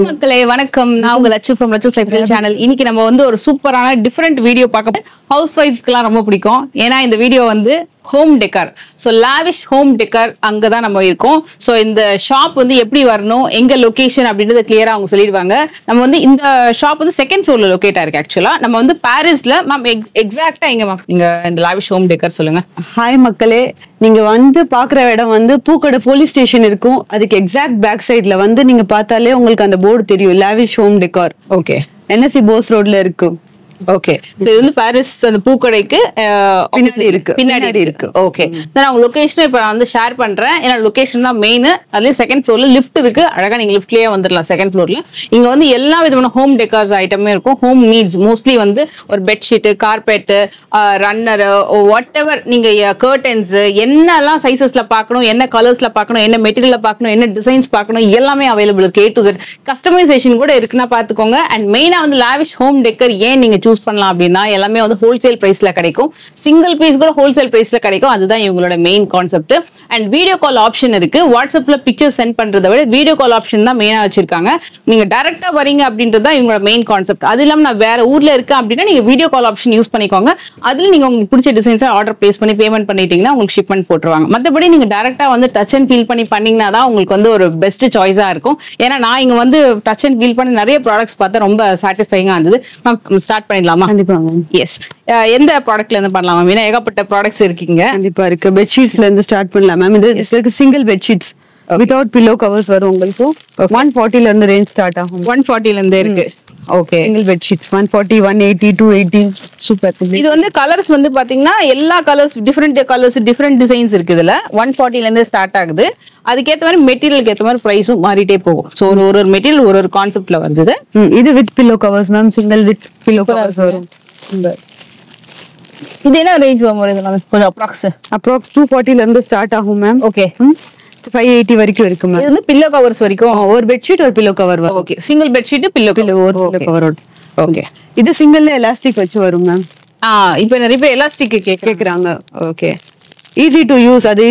மக்களே வணக்கம். நான் உங்க Latchu from Latchu lifestyle channel. இன்னைக்கு நம்ம வந்து ஒரு சூப்பரான டிஃபரெண்ட் வீடியோ பார்க்க. ஹவுஸ் ஒய்ஃப்க்குலாம் ரொம்ப பிடிக்கும். ஏன்னா இந்த வீடியோ வந்து home decor. So lavish home decor அங்கே தான் நம்ம இருக்கோம். ஸோ இந்த ஷாப் வந்து எப்படி வரணும், எங்க லொகேஷன் அப்படின்றத கிளியரா அவங்க சொல்லிடுவாங்க. நம்ம வந்து இந்த ஷாப் வந்து செகண்ட் ஃப்ளோர்ல லொகேட் ஆயிருக்கு. ஆக்சுவலா நம்ம வந்து பாரிஸ்ல மேம் எக்ஸாக்டா எங்க மேம் நீங்க இந்த லாவிஷ் ஹோம் டெக்கர் சொல்லுங்க. ஹாய் மக்களே, நீங்க வந்து பாக்குற இடம் வந்து பூக்கடை போலீஸ் ஸ்டேஷன் இருக்கும். அதுக்கு எக்ஸாக்ட் பேக் சைட்ல வந்து நீங்க பார்த்தாலே உங்களுக்கு அந்த போர்டு தெரியும், lavish home decor. Okay, NSC Bose ரோட்ல இருக்கு. ஓகே, இது வந்து பாரிஸ் அந்த பூக்கடைக்கு பின்னாடி இருக்கு. ஓகே, நான் உங்க லொகேஷன் இப்ப நான் வந்து ஷேர் பண்றேன். ஏன்னா லொகேஷன் தான் மெயின். அதுலயே செகண்ட் ஃப்ளோர்ல லிஃப்ட் இருக்கு. அழகா நீங்க லிஃப்ட்லயே வந்துடலாம். செகண்ட் ஃப்ளோர்ல இங்க வந்து எல்லா விதமான ஹோம் டெக்கார்ஸ் ஐட்டமே இருக்கும். ஹோம் நீட்ஸ் மோஸ்ட்லி வந்து ஒரு bedsheet, carpet, runner, what ever நீங்க கர்டன்ஸ் என்னெல்லாம் சைசஸ்ல பார்க்கணும், என்ன கலர்ஸ்ல பார்க்கணும், என்ன மெட்டீரியல்ல பார்க்கணும், என்ன டிசைன்ஸ் பார்க்கணும், எல்லாமே அவைலபிள் இருக்கு. A to Z கஸ்டமைசேஷன் கூட இருக்குன்னா பாத்துக்கோங்க. அண்ட் மெயினா வந்து லாவிஷ் ஹோம் டெக்கர் ஏன் நீங்க சூஸ் பண்ணலாம் அப்படின்னா எல்லாமே வந்து ஹோல்சேல் பிரைஸ்ல கிடைக்கும். சிங்கிள் பீஸ் கூட ஹோல்சேல் பிரைஸ்ல கிடைக்கும். அதுதான் இவங்களோட main concept. And video call option இருக்கு. வாட்ஸ்அப்ல பிக்சர் சென்ட் பண்றதை விட வீடியோ கால் ஆப்ஷன் தான் மெயினா வச்சிருக்காங்க. நீங்க டைரக்டா வரீங்க அப்படின்றது தான் இவங்களோட மெயின் கான்செப்ட். அது இல்லாம நான் வேற ஊர்ல இருக்கேன் அப்படின்னா நீங்க வீடியோ கால் ஆப்ஷன் யூஸ் பண்ணிக்கோங்க. அதுல நீங்க உங்களுக்கு பிடிச்ச டிசைன்ஸை ஆர்டர் பிளேஸ் பண்ணி பேமெண்ட் பண்ணிட்டீங்கன்னா உங்களுக்கு ஷிப்மெண்ட் போட்டுருவாங்க. மற்றபடி நீங்க டைரக்டா வந்து டச் அண்ட் ஃபீல் பண்ணி பண்ணீங்கன்னா தான் உங்களுக்கு வந்து ஒரு பெஸ்ட் சாய்ஸா இருக்கும். ஏன்னா நான் இங்க வந்து டச் அண்ட் ஃபீல் பண்ணி நிறைய ப்ராடக்ட்ஸ் பார்த்தா ரொம்ப சாட்டிஸ்ஃபைங்கா இருந்தது. ஸ்டார்ட் பண்ணிடலாமா? கண்டிப்பா. எஸ், எந்த ப்ராடக்ட்ல இருந்து பண்ணலாம் மேம்? ஏன்னா ஏகப்பட்ட ப்ராடக்ட்ஸ் இருக்கீங்க. கண்டிப்பா இருக்கு. பெட்ஷீட்ஸ்ல இருந்து ஸ்டார்ட் பண்ணலாம் மேம். இது single bedsheets without pillow covers வரும். உங்களுக்கு 140 ல இருந்து ரேஞ்ச் ஸ்டார்ட் ஆகும். 140 ல இருந்து இருக்கு. Okay, single bedsheets 140, 180, 280. சூப்பர். இது வந்து கலர்ஸ் வந்து பாத்தீங்கன்னா எல்லா கலர்ஸ் டிஃப்ரெண்ட் டிசைன்ஸ் இருக்கு. இதுல 140 ல இருந்து ஸ்டார்ட் ஆகுது. அதுக்கேற்ற மாதிரி மெட்டீரியலுக்கு ஏற்ற மாதிரி பிரைஸும் மாறிட்டே போகும். ஸோ ஒரு மெட்டீரியல் ஒரு கான்செப்ட்ல வருது. இது with pillow covers ma'am. Single with pillow covers வரும். இது என்ன ரேஞ்ச் வரும்? கொஞ்சம் அப்ராக்ஸ் 240 ல இருந்து ஸ்டார்ட் ஆகும் மேம். ஓகே, 580 வரைக்கும் இருக்கு மேம். இது வந்து பில்லோ கவர்ஸ் வரைக்கும். ஒரு பெட்ஷீட் ஒரு பில்லோ கவர் வரும். ஓகே, சிங்கிள் பெட்ஷீட் பில்லோ ஒரு கவர். ஓகே, இது சிங்கிள்ல எலாஸ்டிக் வச்சு வரும் மேம். இப்போ நிறைய பேர் எலாஸ்டிக் கேக்குறாங்க. Okay, easy to use. அது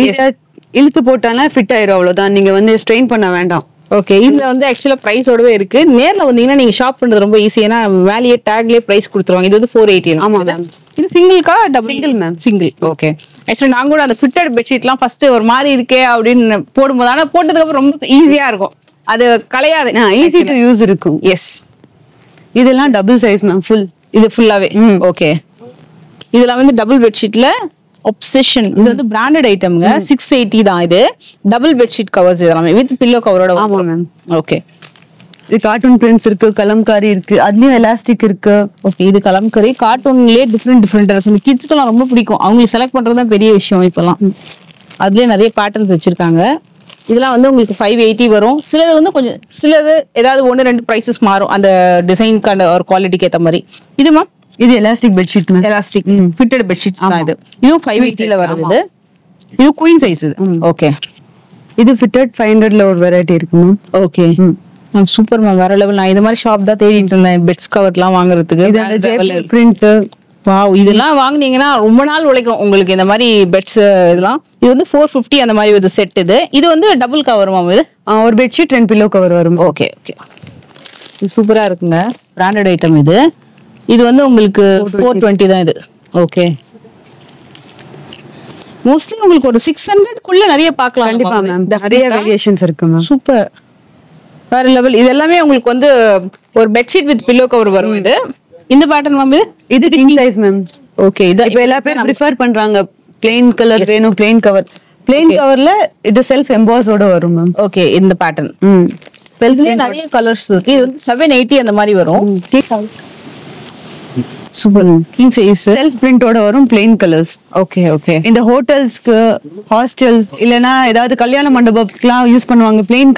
இழுத்து போட்டானா ஃபிட் ஆயிரும். அவ்வளவுதான், நீங்க வந்து ஸ்ட்ரெயின் பண்ண வேண்டாம். ஓகே, இதுல வந்து ஆக்சுவலா பிரைஸோடவே இருக்கு. நேர்ல வந்தீங்கன்னா நீங்க ஷாப் பண்றது ரொம்ப ஈஸி. ஏன்னா வேலையே டேக்லயே பிரைஸ் கொடுத்துருவாங்க. இது வந்து 480. ஆமா மேம். இது சிங்கிள்கா double? Single ma'am. Single. Okay, actually நாங்க கூட அந்த ஃபிட்டட் பெட்ஷீட்லாம் ஃபர்ஸ்ட் ஒரு மாதிரி இருக்கே அப்படின்னு போடும்போது, ஆனா போட்டதுக்கு அப்புறம் ரொம்ப ஈஸியா இருக்கும். அது கலையாது. ஈஸி டு யூஸ் இருக்கும். எஸ், இதெல்லாம் டபுள் சைஸ் மேம். ஃபுல் இது ஃபுல்லாவே. ஓகே, இதெல்லாம் வந்து டபுள் பெட்ஷீட்ல ஒப்செஷன். இது வந்து பிராண்டட் ஐட்டம்ங்க. 680 தான். இது டபுள் பெட்ஷீட் கவர்ஸ் இதெல்லாம் வித் பில்லோ கவரோட. ஆமா மேம். ஓகே, இது கார்ட்டூன் பிரிண்ட்ஸ் இருக்கு, கலம்காரி இருக்கு, அதுலயும் எலாஸ்டிக் இருக்கு. ஓகே, இது கலம்காரி. கார்ட்டூன்லயே டிஃப்ரெண்ட் இந்த கிட்ஸ்க்குலாம் ரொம்ப பிடிக்கும். அவங்களுக்கு செலக்ட் பண்றது தான் பெரிய விஷயம் இப்பெல்லாம். அதுலயே நிறைய பேட்டர்ன்ஸ் வச்சிருக்காங்க. இதெல்லாம் வந்து உங்களுக்கு 580 வரும். சிலது வந்து கொஞ்சம் ஏதாவது 1-2 பிரைசஸ் மாறும் அந்த டிசைனுக்கான ஒரு குவாலிட்டிக்கு ஏற்ற மாதிரி. இதுமா இது elastic bedsheet ma'am. Elastic fitted bedsheets தான் இது. இது 580 ல வருது. இது குயின் சைஸ் இது. ஓகே, இது ஃபிட்டட் 500 ல ஒரு வெரைட்டி இருக்கு மேம். ஓகே சூப்பர் மேம், வேற லெவல். நான் இந்த மாதிரி ஷாப் தான் தேடிட்டு இருந்தேன் பெட்ஸ் கவர்லாம் வாங்குறதுக்கு. பிரிண்ட் வாவ், இதெல்லாம் வாங்குனீங்கன்னா ரொம்ப நாள் உழைக்கும் உங்களுக்கு. இந்த மாதிரி பெட்ஸ் இதெல்லாம் இது வந்து 450 அந்த மாதிரி ஒரு செட். இது வந்து டபுள் கவர் மேம். இது ஒரு பெட்ஷீட் 2 பில்லோ கவர் வரும். ஓகே, இது சூப்பரா இருக்குங்க. பிராண்டட் ஐட்டம் இது. இது வந்து உங்களுக்கு 420 தான் இது. ஓகே, மோஸ்ட்லி உங்களுக்கு ஒரு 600 குள்ள நிறைய பார்க்கலாம். கண்டிப்பா மேம், நிறைய வேரியேஷன்ஸ் இருக்கு மேம். சூப்பர், வேற லெவல். இது எல்லாமே உங்களுக்கு வந்து ஒரு பெட்ஷீட் வித் பில்லோ கவர் வரும். இது இந்த பேட்டர்ன் மேம். இது கிங் சைஸ் மேம். ஓகே, இது இப்போ எல்லா பேரும் ப்ரிஃபர் பண்றாங்க. பிளெயின் கலர் வேணும், பிளெயின் கவர். பிளெயின் கவர்ல இது செல்ஃப் எம்பாஸோட வரும் மேம். ஓகே, இந்த பேட்டர்ன் செல்ஃப்லயே நிறைய கலர்ஸ் இருக்கு. இது வந்து 780 அந்த மாதிரி வரும். சூப்பர், கிங் சைஸ் செல்ஃப் பிரிண்டோட வரும், பிளெயின் கலர்ஸ். ஓகே, இந்த ஹோட்டல்ஸ்க்கு, ஹாஸ்டல்ஸ் இல்லனா ஏதாவது கல்யாண மண்டபத்துக்குலாம் யூஸ் பண்ணுவாங்க பிளெயின்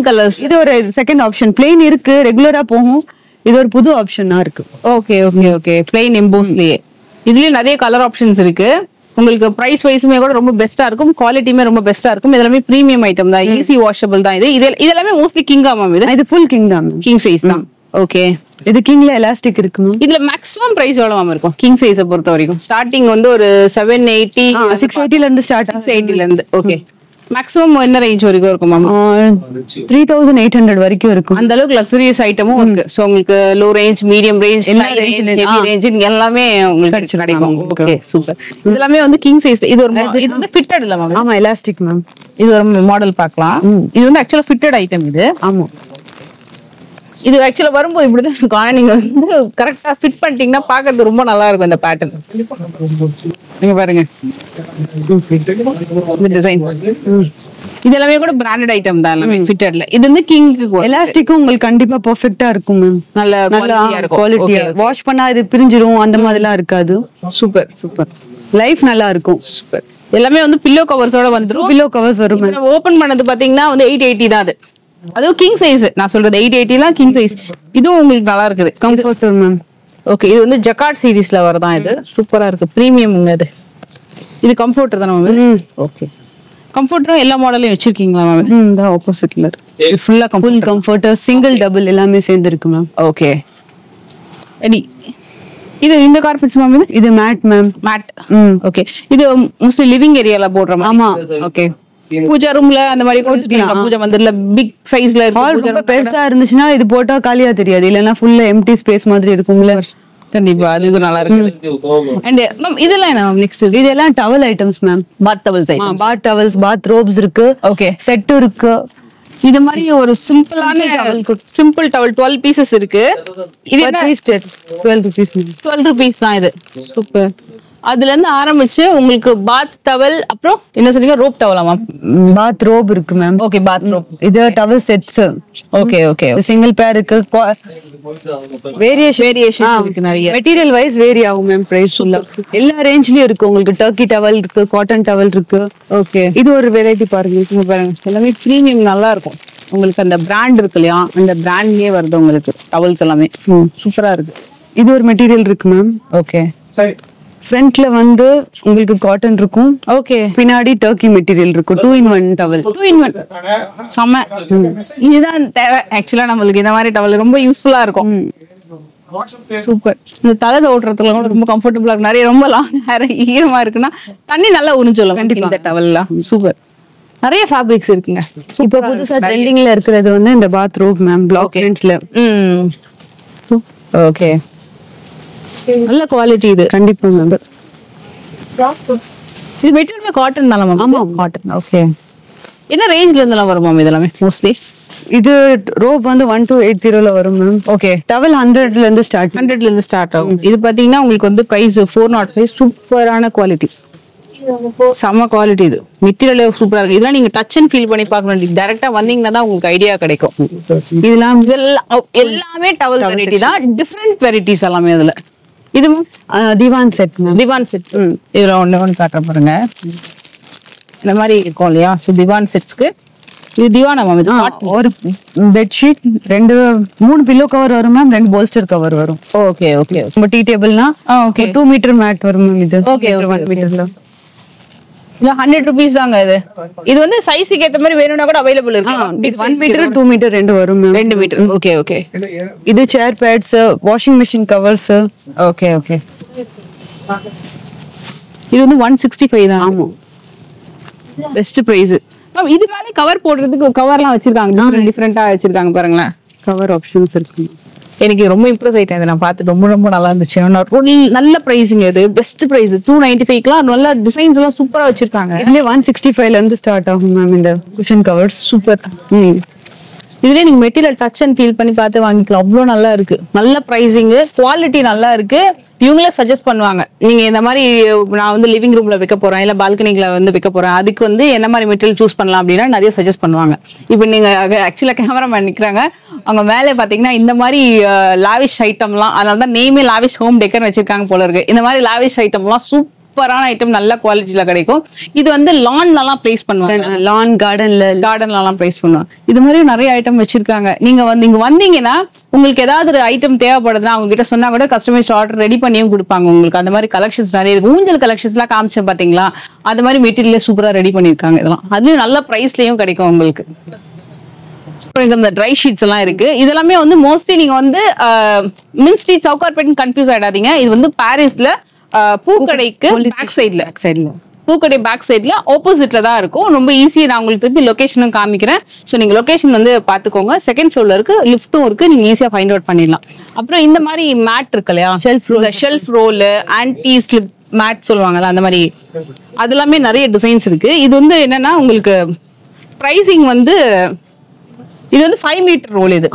கலர்ஸ். இது ஒரு செகண்ட் ஆப்ஷன். பிளெயின் இருக்கு, ரெகுலரா போகும். இது ஒரு புது ஆப்ஷனா இருக்கு. ஓகே, பிளெயின் எம்போஸ்லயே இதுலயே நிறைய கலர் ஆப்ஷன்ஸ் இருக்கு. உங்களுக்கு பிரைஸ் வைஸுமே கூட ரொம்ப பெஸ்டா இருக்கும். குவாலிட்டியுமே ரொம்ப பெஸ்டா இருக்கும். இதெல்லாமே பிரீமியம் ஐட்டம் தான். ஈஸி வாஷபிள் தான். இது எல்லாமே மோஸ்ட்லி கிங்கா மேம். இது ஃபுல் கிங் தான், கிங் சைஸ் தான். ஓகே, இது கிங்ல எலாஸ்டிக் இருக்கு. இதுல மேக்ஸிமம் பிரைஸ் எவ்வளவு மேம் இருக்கும் கிங் சைஸை பொறுத்த வரைக்கும்? ஸ்டார்டிங் வந்து ஒரு 780 680 ல இருந்து ஸ்டார்ட். 680 ல இருந்து. ஓகே, மேக்ஸிமம் என்ன ரேஞ்ச் வரைக்கும் இருக்கும் மேம்? 3800 வரைக்கும் இருக்கும். அந்த அளவுக்கு லக்ஸரியஸ் ஐட்டமும் இருக்கு. சோ உங்களுக்கு low range, medium range, heavy range எல்லாமே உங்களுக்கு கிடைக்கும். Okay super. இதெல்லாமே வந்து கிங் சைஸ். இது வந்து ஃபிட்டட் இல்ல மேம்? ஆமா, எலாஸ்டிக் மேம். இது ஒரு மாடல் பார்க்கலாம். இது வந்து ஆக்சுவலா ஃபிட்டட் ஐட்டம் இது. ஆமா, இது ஆக்சுவலா வரும்போது இப்படிதான் இருக்கும். ஆனா நீங்க வந்து கரெக்டா ஃபிட் பண்ணிட்டீங்கன்னா பாக்குறது ரொம்ப நல்லா இருக்கும் இந்த பேட்டர்ன். நீங்க பாருங்க இந்த டிசைன். இது எல்லாமே கூட பிராண்டட் ஐட்டம் தான், எல்லாமே ஃபிட்டட்ல. இது வந்து கிங்க்கு எலாஸ்டிக்கும் உங்களுக்கு கண்டிப்பா பெர்ஃபெக்ட்டா இருக்கும் மேம். நல்ல குவாலிட்டியா இருக்கும். குவாலிட்டியா வாஷ் பண்ணா இது பிரிஞ்சிரும், அந்த மாதிரிலாம் இருக்காது. Super super. லைஃப் நல்லா இருக்கும். சூப்பர். எல்லாமே வந்து பில்லோ கவர்ஸோட வந்துரும். பில்லோ கவர்ஸ் வரும். நம்ம ஓபன் பண்ணது பாத்தீங்கன்னா வந்து 880 தான் அது. அதுவும் கிங் சைஸ் நான் சொல்றது. 880 கிங் சைஸ். இதுவும் உங்களுக்கு நல்லா இருக்குது. Comfortable ma'am. ஓகே, இது வந்து ஜக்கார்ட் சீரிஸ்ல வரதான். இது சூப்பரா இருக்கு. பிரீமியம்ங்க இது. இது கம்ஃபர்டர் தான மேம்? ஓகே, கம்ஃபர்டரும் எல்லா மாடலையும் வச்சிருக்கீங்களா மேம்? இந்த ஆப்போசிட்ல இருக்கு. ஃபுல்லா ஃபுல் கம்ஃபர்டர், சிங்கிள் டபுள் எல்லாமே சேர்ந்து இருக்கு மேம். ஓகே. இது இந்த கார்பெட்ஸ் மேம்? இது மேட் மேம். மேட். ஓகே. இது மோஸ்ட்லி லிவிங் ஏரியால போடுற மாதிரி. ஆமா. ஓகே. பூஜா ரூம்ல அந்த மாதிரி பூஜா மந்திரல பிக் சைஸ்ல ரொம்ப பெருசா இருந்துச்சுன்னா இது போட்டா காலியா தெரியாது. இல்லனா ஃபுல்லா எம்டி ஸ்பேஸ் மாதிரி இருக்கும்ல. கண்டிப்பா அது நல்லா இருக்கு. அண்ட் மேம் இதெல்லாம் என்ன மேம் நெக்ஸ்ட்? இதெல்லாம் டவல் ஐட்டம்ஸ் மேம். பாத் டவல்ஸ் ஐட்டம். பாத் டவல்ஸ், பாத் ரோப்ஸ் இருக்கு. ஓகே. செட் இருக்கு. இது மாதிரி ஒரு சிம்பிளான சிம்பிள் டவல் 12 பீசஸ் இருக்கு. இது என்ன? 12 rupees. 12 rupees தான் இது. சூப்பர். அதுல இருந்து ஆரம்பிச்சு உங்களுக்கு பாத் டவல், அப்புறம் என்ன சொன்னீங்க? ரோப் டவலா மேம்? பாத் ரோப் இருக்கு மேம். Okay, bath robe. இது towel sets. Okay okay. Single pair இருக்கு. வேரியேஷன் இருக்கு நிறைய. மெட்டீரியல் வைஸ் வேரி ஆகும் மேம் பிரைஸ். எல்லா ரேஞ்ச்லயும் இருக்கு. உங்களுக்கு டர்க்கி டவல் இருக்கு, காட்டன் டவல் இருக்கு. ஓகே. இது ஒரு வெரைட்டி பாருங்க. பாருங்க எல்லாமே பிரீமியம் நல்லா இருக்கும். உங்களுக்கு அந்த பிராண்ட் இருக்கு இல்லையா, அந்த பிராண்ட்லயே வருது உங்களுக்கு டவல்ஸ் எல்லாமே. சூப்பரா இருக்கு. இது ஒரு மெட்டீரியல் இருக்கு மேம். ஓகே. ஃப்ரண்ட்ல வந்து உங்களுக்கு காட்டன் இருக்கும். ஓகே. பின்னாடி டர்க்கி மெட்டீரியல் இருக்கும். 2 in 1 டவல். 2 in 1 செம. இதுதான் தேவை ஆக்சுவலா நம்மளுக்கு. இந்த மாதிரி டவல் ரொம்ப யூஸ்ஃபுல்லா இருக்கும். சூப்பர். இந்த தலை ஓட்டுறதுல கூட ரொம்ப கம்ஃபர்டபுளா இருக்கு. நிறைய ரொம்ப லாங் ஹேர் ஈரமா இருக்குன்னா தண்ணி நல்லா உறிஞ்சும் இந்த டவல்லாம். சூப்பர். நிறைய ஃபேப்ரிக்ஸ் இருக்குங்க. இப்போ புதுசா ட்ரெண்டிங்ல இருக்கிறது வந்து இந்த பாத் ரோப் மேம், பிளாக் பிரிண்ட்ஸ்ல. ஓகே. நல்ல குவாலிட்டி இது. கண்டிப்பா மேம். இது மெட்டீரியல் காட்டன் தான மேம்? ஆமா, காட்டன். ஓகே. என்ன ரேஞ்ச்ல இருந்தெல்லாம் வரும் மேம் இதெல்லாம் மோஸ்ட்லி? இது ரோப் வந்து 1280 வரும் மேம். ஓகே. டவல் 100ல இருந்து ஸ்டார்ட். 100ல இருந்து ஸ்டார்ட் ஆகும். இது பாத்தீங்கன்னா உங்களுக்கு வந்து பிரைஸ் 405. சூப்பரான குவாலிட்டி. செம குவாலிட்டி. இது மெட்டீரியலே சூப்பரா இருக்கு. இதெல்லாம் நீங்க டச் அண்ட் ஃபீல் பண்ணி பார்க்கணும். டைரக்டா வந்தீங்கன்னா தான் உங்களுக்கு ஐடியா கிடைக்கும். இதெல்லாம் எல்லாமே டவல் வெரைட்டி தான். டிஃபரெண்ட் வெரைட்டிஸ் எல்லாமே அதுல. இது திவான் செட் மேம். திவான் செட்ஸ். இதுல ஒண்ணு காட்டுற பாருங்க. இந்த மாதிரி இருக்கும் இல்லையா? சோ திவான் செட்ஸ்க்கு இது திவானா மேம்? இது ஒரு பெட்ஷீட் 3 பில்லோ கவர் வரும் மேம், 2 போல்ஸ்டர் கவர் வரும். Okay okay. நம்ம டீ டேபிள்னா ஓகே 2 மீட்டர் மேட் வரும் மேம். இது ஓகே 1 மீட்டர்ல இல்ல 100 rupees தாங்க இது. இது வந்து சைஸ்க்கு ஏத்த மாதிரி வேணும்னா கூட அவேலபிள் இருக்கு. 1 மீட்டர் 2 மீட்டர் 2 வரும் மேம். 2 மீட்டர். Okay okay. இது chair pads, washing machine covers. Okay okay. இது வந்து 165 தான். ஆமா, பெஸ்ட் பிரைஸ். மேம் இது மேல கவர் போடுறதுக்கு கவர்லாம் வச்சிருக்காங்க. டிஃபரெண்டா வச்சிருக்காங்க பாருங்களேன். கவர் ஆப்ஷன்ஸ் இருக்கு. எனக்கு ரொம்ப இம்ப்ரெஸ் ஆயிட்டேன். நான் பார்த்து ரொம்ப ரொம்ப நல்லா இருந்துச்சு. நல்ல பிரைஸிங். இது பெஸ்ட் பிரைஸ் 295க்குலாம். நல்ல டிசைன்ஸ் எல்லாம் சூப்பரா வச்சிருக்காங்க. இதுல 165ல இருந்து ஸ்டார்ட் ஆகும் மேம் இந்த குஷன் கவர்ஸ். சூப்பர். இதுலயே நீங்க மெட்டீரியல் டச் அண்ட் ஃபீல் பண்ணி பார்த்து வாங்கிக்கலாம். அவ்வளவு நல்லா இருக்கு. நல்ல பிரைசிங், குவாலிட்டி நல்லா இருக்கு. இவங்களே சஜஸ்ட் பண்ணுவாங்க. நீங்க இந்த மாதிரி நான் வந்து லிவிங் ரூம்ல வைக்க போறேன், இல்ல பால்கனில வந்து வைக்க போறேன், அதுக்கு வந்து என்ன மாதிரி மெட்டீரியல் சூஸ் பண்ணலாம் அப்படின்னா நிறைய சஜஸ்ட் பண்ணுவாங்க. இப்போ நீங்க ஆக்சுவலா கேமராமேன் நிக்கிறாங்க, அவங்க மேலே பாத்தீங்கன்னா இந்த மாதிரி லாவிஷ் ஐட்டம்லாம், அதனாலதான் நேமே லாவிஷ் ஹோம் டெக்கர் வச்சிருக்காங்க போல இருக்கு. இந்த மாதிரி லாவிஷ் ஐட்டம்லாம் சூப்பரான ஐட்டம், நல்ல குவாலிட்டில கிடைக்கும். இது வந்து லான்லாம் பிளேஸ் பண்ணுவாங்க. லான் கார்டன்லாம் பிளேஸ் பண்ணுவாங்க. இது மாதிரி நிறைய ஐட்டம் வச்சிருக்காங்க. நீங்க வந்து இங்க வந்தீங்கன்னா உங்களுக்கு ஏதாவது ஒரு ஐட்டம் தேவைப்படுதுன்னா அவங்க கிட்ட சொன்னா கூட கஸ்டமைஸ்ட் ஆர்டர் ரெடி பண்ணியும் கொடுப்பாங்க உங்களுக்கு. அந்த மாதிரி கலெக்ஷன்ஸ் நிறைய இருக்கு. ஊஞ்சல் கலெக்ஷன்ஸ்லாம் காமிச்சேன் பாத்தீங்களா, அந்த மாதிரி மெட்டீரியல் சூப்பரா ரெடி பண்ணிருக்காங்க. இதெல்லாம் அதுலயும் நல்ல பிரைஸ்லயும் கிடைக்கும் உங்களுக்கு. இந்த ட்ரை ஷீட்ஸ் எல்லாம் இருக்கு. இதெல்லாமே வந்து மோஸ்ட்லி நீங்க வந்து மின் ஸ்ட்ரீட் சவுகார்பேட் கன்ஃபியூஸ் ஆயிடாதீங்க. இது வந்து பாரிஸ்ல பூக்கடைக்கு பேக் சைடுல பூக்கடை பேக் சைட்ல ஆப்போசிட்ல தான் இருக்கும். ரொம்ப ஈஸியா நான் உங்களுக்கு திருப்பி லொகேஷனும் காமிக்கிறேன். ஸோ நீங்க லொகேஷன் வந்து பாத்துக்கோங்க. செகண்ட் ஃப்ளோர்ல இருக்கு, லிஃப்ட்டும் இருக்கு, நீங்க ஈஸியா ஃபைண்ட் அவுட் பண்ணிடலாம். அப்புறம் இந்த மாதிரி மேட் இருக்கு இல்லையா, shelf roll, anti slip mat சொல்லுவாங்கல்ல, அந்த மாதிரி அது எல்லாமே நிறைய டிசைன்ஸ் இருக்கு. இது வந்து என்னன்னா உங்களுக்கு பிரைசிங் வந்து இது வந்து 5 மீட்டர் ரோல். இது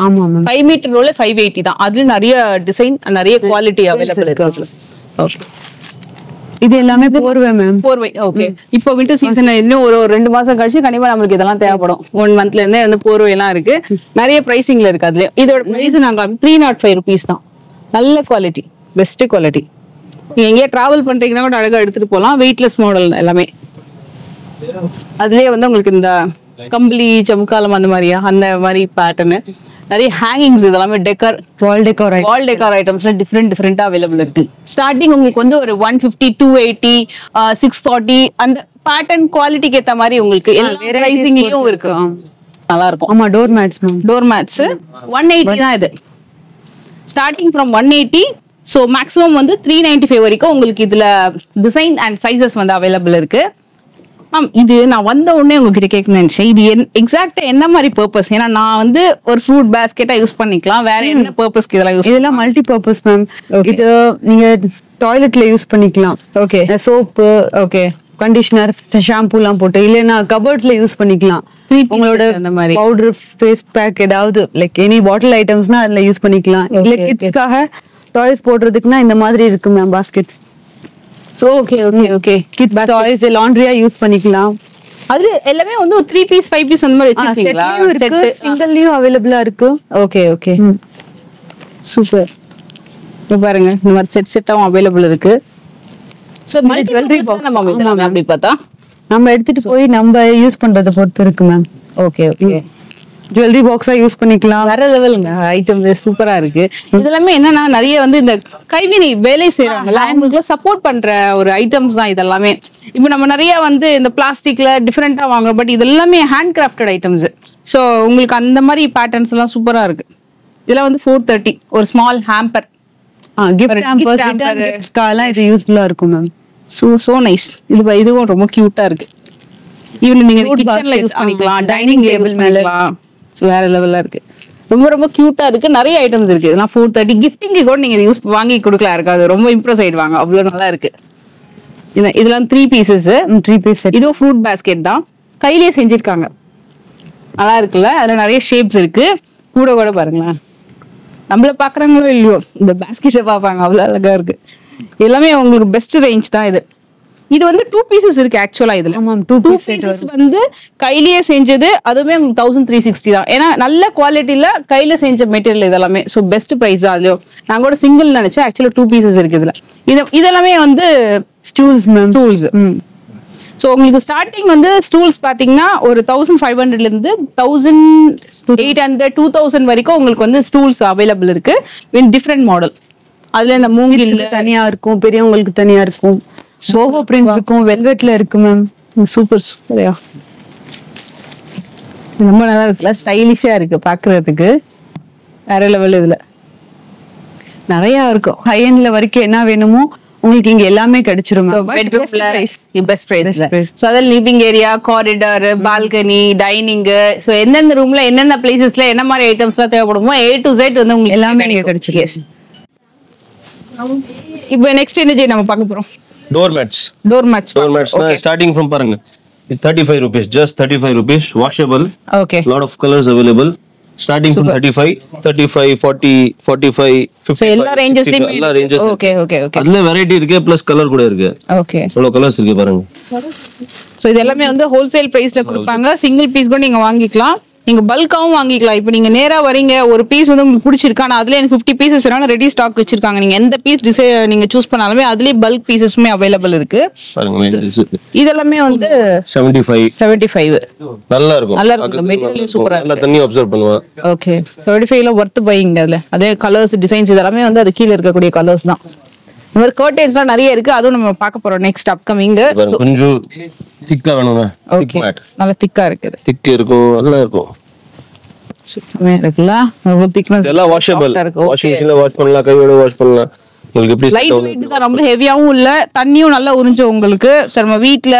5 மீட்டர் ரோல் 580 தான். அதுல நிறைய டிசைன், நிறைய குவாலிட்டி அவைலபிள் இருக்கு. இது எல்லாமே போர்வை மேம். போர்வை ஓகே. இப்போ வின்டர் சீசன் இன்னும் ஒரு 2 மாசம் கழிச்சு கண்டிப்பா நம்மளுக்கு இதெல்லாம் தேவைப்படும். 1 மந்த்ல இருந்தே வந்து போர்வை எல்லாம் இருக்கு. நிறைய பிரைசிங்ல இருக்கு. அதுல இதோட பிரைஸ் நாங்க 305 rupees தான். நல்ல குவாலிட்டி, பெஸ்ட் குவாலிட்டி. நீங்க எங்கேயா டிராவல் பண்றீங்கன்னா கூட அழகா எடுத்துட்டு போகலாம். வெயிட்லெஸ் மாடல் எல்லாமே. அதுலயே வந்து உங்களுக்கு இந்த கம்பளி சம்காலம் அந்த மாதிரியா, அந்த மாதிரி பேட்டர்னு, நிறைய ஹேங்கிங்ஸ், இதெல்லாமே டெக்கர், வால் டெக்கர் ஐட்டம்ஸ்ல டிஃப்ரெண்டா அவைலபிள் இருக்கு. ஸ்டார்டிங் உங்களுக்கு வந்து ஒரு 150, 280, 640 அந்த பேட்டர்ன் குவாலிட்டிக்கு ஏத்த மாதிரி உங்களுக்கு எல்லா பிரைசிங்லயும் இருக்கு. நல்லா இருக்கும். ஆமா, டோர் மேட்ஸ் 180 தான் இது. Starting from 180. ஸோ மேக்ஸிமம் வந்து 395 வரைக்கும் உங்களுக்கு இதுல டிசைன் அண்ட் சைசஸ் வந்து அவைலபிள் இருக்கு. மேம் இது நான் வந்த உடனே உங்ககிட்ட கேட்கணும்னு நினைச்சேன், இது எக்ஸாக்டா என்ன மாதிரி பர்பஸ்? ஏன்னா நான் வந்து ஒரு ஃப்ரூட் பேஸ்கெட்டா யூஸ் பண்ணிக்கலாம், வேற என்ன பர்பஸ்க்கு இதெல்லாம் யூஸ்? இதெல்லாம் மல்டி பர்பஸ் மேம். இது நீங்க டாய்லெட்ல யூஸ் பண்ணிக்கலாம். Okay. Soap, okay, conditioner, shampoo எல்லாம் போட்டு, இல்லைன்னா கபர்ட்ல யூஸ் பண்ணிக்கலாம். உங்களோட பவுடர், ஃபேஸ் பேக், ஏதாவது லைக் எனி பாட்டில் ஐட்டம்ஸ்னா அதுல யூஸ் பண்ணிக்கலாம். இல்ல கிட்ஸ்க்காக டாய்ஸ் போடுறதுக்குன்னா இந்த மாதிரி இருக்கு ma'am baskets. So okay kids toys லாண்ட்ரியா யூஸ் பண்ணிக்கலாம். அது எல்லாமே வந்து ஒரு 3 பீஸ் 5 பீஸ் அந்த மாதிரி வச்சிருக்கீங்களா? செட் சிங்கிள்லயும் அவேலபிளா இருக்கு. Okay super. பாருங்க இந்த மாதிரி செட்டாவும் அவைலபிள் இருக்கு. சோ ஜுவல்லரி பாக்ஸ் நம்ம அப்படி பார்த்தா நம்ம எடுத்துட்டு போய் நம்ம யூஸ் பண்றத பொறுத்து இருக்கு மேம். ஓகே ஜுவல்லரி பாக்ஸா யூஸ் பண்ணிக்கலாம். வேற லெவலுங்க ஐட்டம், சூப்பரா இருக்கு. இதெல்லாமே என்னன்னா நிறைய வந்து இந்த கைவினை வேலை செய்யறாங்கல்ல, அவங்களுக்கு சப்போர்ட் பண்ற ஒரு ஐட்டம்ஸ் தான் இதெல்லாமே. இப்போ நம்ம நிறைய வந்து இந்த பிளாஸ்டிக்ல டிஃப்ரெண்டா வாங்குறோம், பட் இது எல்லாமே ஹேண்ட் கிராஃப்டட் ஐட்டம்ஸ். ஸோ உங்களுக்கு அந்த மாதிரி பேட்டர்ன்ஸ் எல்லாம் சூப்பரா இருக்கு. இதெல்லாம் வந்து 430. ஒரு ஸ்மால் ஹேம்பர், கிஃப்ட் ஹேம்பர்ஸ்க்காலாம் இது யூஸ்ஃபுல்லா இருக்கும் மேம். So nice. இதுவும் ரொம்ப கியூட்டா இருக்கு. ஈவன் நீங்க கிச்சன்ல யூஸ் பண்ணிக்கலாம், டைனிங் டேபிள் பண்ணிக்கலாம். வேற லெவல்ல இருக்கு. ரொம்ப கியூட்டா இருக்கு. நிறைய ஐட்டம்ஸ் இருக்கு. இதெல்லாம் 430. கிஃப்டிங்க்கு கூட நீங்க யூஸ் வாங்கி கொடுக்கலாம். இருக்கு அது ரொம்ப இம்ப்ரெஸ் ஆயிடுவாங்க. அவ்வளவு நல்லா இருக்கு. இதெல்லாம் 3 பீசஸ். 3 பீஸ். இதுவும் ஃப்ரூட் பேஸ்கெட் தான், கையிலேயே செஞ்சிருக்காங்க. நல்லா இருக்குல்ல? அதுல நிறைய ஷேப்ஸ் இருக்கு. கூட பாருங்களேன், நம்மள பாக்குறாங்களோ இல்லையோ இந்த பேஸ்கெட்டை பார்ப்பாங்க. அவ்வளவு அழகா இருக்கு. எல்லாமே உங்களுக்கு பெஸ்ட் ரேஞ்ச் தான் இது. இது வந்து 2 பீசஸ் இருக்கு ஆக்சுவலா. இதுல 2 பீசஸ் வந்து கையிலேயே செஞ்சது. அதுவுமே உங்களுக்கு 1360 தான். ஏன்னா நல்ல குவாலிட்டியில கையில செஞ்ச மெட்டீரியல் இதெல்லாமே. ஸோ பெஸ்ட் பிரைஸ் தான். அதுலயும் நான் கூட சிங்கிள் நினைச்சேன், ஆக்சுவலா 2 பீசஸ் இருக்கு இதுல. இதெல்லாமே வந்து ஸ்டூல்ஸ். ஸோ உங்களுக்கு ஸ்டார்டிங் வந்து ஸ்டூல்ஸ் பாத்தீங்கன்னா ஒரு 1500ல இருந்து 1800, 2000 வரைக்கும் உங்களுக்கு வந்து ஸ்டூல்ஸ் அவைலபிள் இருக்கு இன் டிஃப்ரெண்ட் மாடல். அதுல இந்த மூங்கில் தனியா இருக்கும், பெரியவங்களுக்கு தனியா இருக்கும், சோகோ பிரிண்ட் இருக்கும், வெல்வெட்ல இருக்கு மேம். சூப்பர்யா, ரொம்ப நல்லா இருக்குல்ல? ஸ்டைலிஷா இருக்கு பாக்குறதுக்கு. வேற லெவல். இதுல நிறைய இருக்கும். ஹை எண்ட்ல வரைக்கும் என்ன வேணுமோ உங்களுக்கு இங்க எல்லாமே கிடைச்சிரும். பெஸ்ட் பிரைஸ்ல. சோ அத living area, corridor, balcony, dining, so எந்தெந்த ரூம்ல என்னென்ன பிளேசஸ்ல என்ன மாதிரி ஐட்டம்ஸ்லாம் தேவைப்படுமோ A to Z வந்து உங்களுக்கு எல்லாமே இங்க கிடைச்சிரும். இப்போ நெக்ஸ்ட் என்ன நம்ம பார்க்க போறோம்? Door mats. ஸ்டார்டிங் ஃப்ரம் பாருங்க 35 rupees, just 35 rupees, washable. Okay. Lot of colors available. Starting from 35, 40, 45, 55. So எல்லா ரேஞ்சஸ்லயும் எல்லா ரேஞ்சஸ். ஓகே. அதுல வெரைட்டி இருக்கு, பிளஸ் கலர் கூட இருக்கு. ஓகே. இவ்வளவு கலர்ஸ் இருக்கு பாருங்க. சோ இது எல்லாமே வந்து ஹோல்சேல் பிரைஸ்ல கொடுப்பாங்க. சிங்கிள் பீஸ் கூட நீங்க வாங்கிக்கலாம். நீங்க பல்காவும் வாங்கிக்கலாம். இப்போ நீங்க நேரா வரீங்க, ஒரு பீஸ் வந்து உங்களுக்கு பிடிச்சிருக்கா, நான் அதுல எனக்கு 50 பீசஸ் வேணும், ரெடி ஸ்டாக் வச்சிருக்காங்க. நீங்க எந்த பீஸ் நீங்க சூஸ் பண்ணாலுமே அதுலயே பல்க் பீசஸ்மே அவைலபிள் இருக்கு. இதெல்லாமே வந்து 75. நல்லா இருக்கும். மெட்டீரியல் சூப்பரா இருக்கு. நல்லா தண்ணி அப்சர்வ் பண்ணுவா. ஓகே. 75ல வர்த் பையிங். அதுல அதே கலர்ஸ், டிசைன்ஸ் இதெல்லாமே வந்து அது கீழ இருக்கக்கூடிய கலர்ஸ் தான். இந்த மாதிரி கர்டன்ஸ்லாம் நிறைய இருக்கு. அதுவும் நம்ம பார்க்க போறோம் நெக்ஸ்ட் அப்கமிங். கொஞ்சம் திக்கா வேணும்னா திக் மேட். நல்லா திக்கா இருக்குது. திக் இருக்கும், நல்லா இருக்கும். செமையா இருக்குல்ல? ரொம்ப திக்னஸ். எல்லாம் வாஷபிள். வாஷிங் மெஷின்ல வாஷ் பண்ணலாம், கையோட வாஷ் பண்ணலாம். உங்களுக்கு எப்படி லைட் வெயிட் தான், ரொம்ப ஹெவியாவும் இல்ல, தண்ணியும் நல்லா உறிஞ்சும் உங்களுக்கு. சார் நம்ம வீட்ல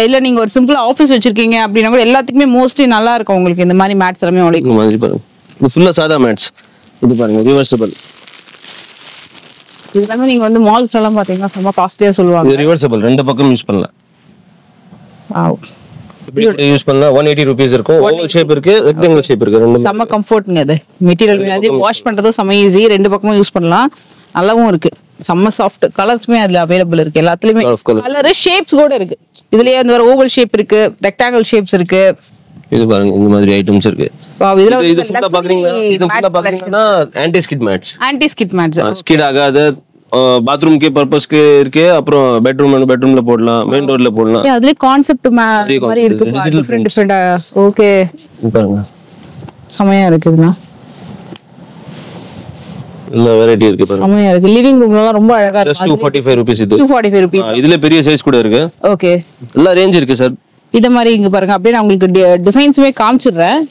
இல்ல நீங்க ஒரு சிம்பிளா ஆபீஸ் வச்சிருக்கீங்க அப்படின்னா கூட எல்லாத்துக்குமே மோஸ்ட்லி நல்லா இருக்கும் உங்களுக்கு இந்த மாதிரி மேட்ஸ் எல்லாமே உடைக்கும். இந்த மாதிரி பாருங்க, இது ஃபுல்லா சாதா மேட்ஸ். இது பாருங்க ரிவர்சபிள். இதெல்லாமே நீங்க வந்து மால்ஸ் எல்லாம் பாத்தீங்கன்னா செம்ம காஸ்ட்லியா சொல்லுவாங்க. இது ரிவர்சபிள், ரெண்டு பக்கம் யூஸ் பண்ணலாம். வாவ், இப்படி யூஸ் பண்ணா 180 rupees இருக்கும். ஓவல் ஷேப் இருக்கு, ரெக்டாங்கிள் ஷேப் இருக்கு, ரெண்டும் செம்ம கம்ஃபர்ட்ங்க. இது மெட்டீரியல் மாதிரி வாஷ் பண்றதும் செம்ம ஈஸி, ரெண்டு பக்கமும் யூஸ் பண்ணலாம். நல்லாவும் இருக்கு, செம்ம சாஃப்ட். கலர்ஸ்மே அதுல அவைலபிள் இருக்கு, எல்லாத்துலயுமே கலர் ஷேப்ஸ் கூட இருக்கு. இதுலயே அந்த ஓவல் ஷேப் இருக்கு, ரெக்டாங்கிள் ஷேப்ஸ் இருக்கு. இது பாருங்க இந்த மாதிரி ஐட்டம்ஸ் இருக்கு. வாவ், இதுல இது ஃபுல்லா பாக்குறீங்கன்னா anti skid mats. Anti skid mats skid ஆகாத பாத்ரூம் के पर्पस के இருக்கு. அப்புறம் பெட்ரூம்ல போடலாம், மெயின் டோர்ல போடலாம். அதுல கான்செப்ட் மாதிரி இருக்கு, டிஃபரெண்டா. ஓகே, பாருங்க சமயா இருக்குதுனா, எல்லா வெரைட்டி இருக்கு பாருங்க. சமயா இருக்கு. லிவிங் ரூம்ல எல்லாம் ரொம்ப அழகா இருக்கு. 245 rupees இது. 245 rupees. இதுல பெரிய சைஸ் கூட இருக்கு. ஓகே, எல்லா ரேஞ்ச் இருக்கு சார். இத மாதிரி இங்க பாருங்க. அப்படியே நான் உங்களுக்கு டிசைன்ஸ்மே காமிச்சிடுறேன்.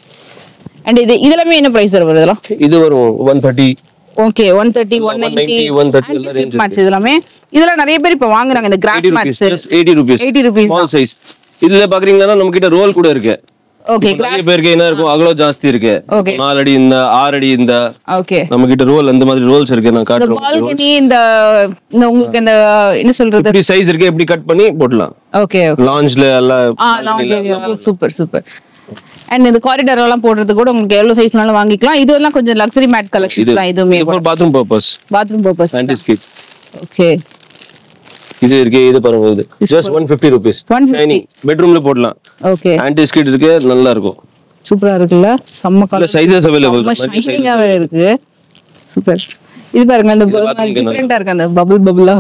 அண்ட் இதெல்லாமே என்ன பிரைஸ் வருது இதெல்லாம்? இது வரும் 130. Okay, 130, 190, 130 mats. இதெல்லாம் நிறைய பேர் இப்ப வாங்குறாங்க இந்த grass mats. 80 rupees. 80 rupees small size. இதுல பாக்குறீங்கன்னா நம்ம கிட்ட ரோல் கூட இருக்கு. ஓகே, நிறைய பேருக்கு என்ன இருக்கும், அகலம் ஜாஸ்தி இருக்கு. ஓகே, 4 அடி இந்த 6 அடி இந்த. ஓகே, நம்ம கிட்ட ரோல் அந்த மாதிரி ரோல்ஸ் இருக்கு. நான் காட்டுறேன். பால்கனி இந்த உங்களுக்கு இந்த என்ன சொல்றது, இப்படி சைஸ் இருக்கு, எப்படி கட் பண்ணி போடலாம். ஓகே, லாஞ்ச்ல எல்லாம். Launch super super. அண்ட் இந்த காரிடார் எல்லாம் போடுறது கூட உங்களுக்கு எவ்வளவு சைஸ்னாலும் வாங்கிக்கலாம். இது எல்லாம் கொஞ்சம் லக்ஸரி மேட் கலெக்ஷன்ஸ் தான். இதுமே bathroom purpose anti skid. Okay, இது இருக்கு. இது பாருங்க, இது just 150 rupees. ஷைனிங் பெட்ரூம்ல போடலாம். ஓகே, ஆன்டி ஸ்கிட் இருக்கு, நல்லா இருக்கும். சூப்பரா இருக்குல்ல, செம்ம கலர். Sizes available. ஷைனிங்காவே இருக்கு, சூப்பர். இது பாருங்க, அந்த டிஃபரெண்டா இருக்கு, அந்த பபிளா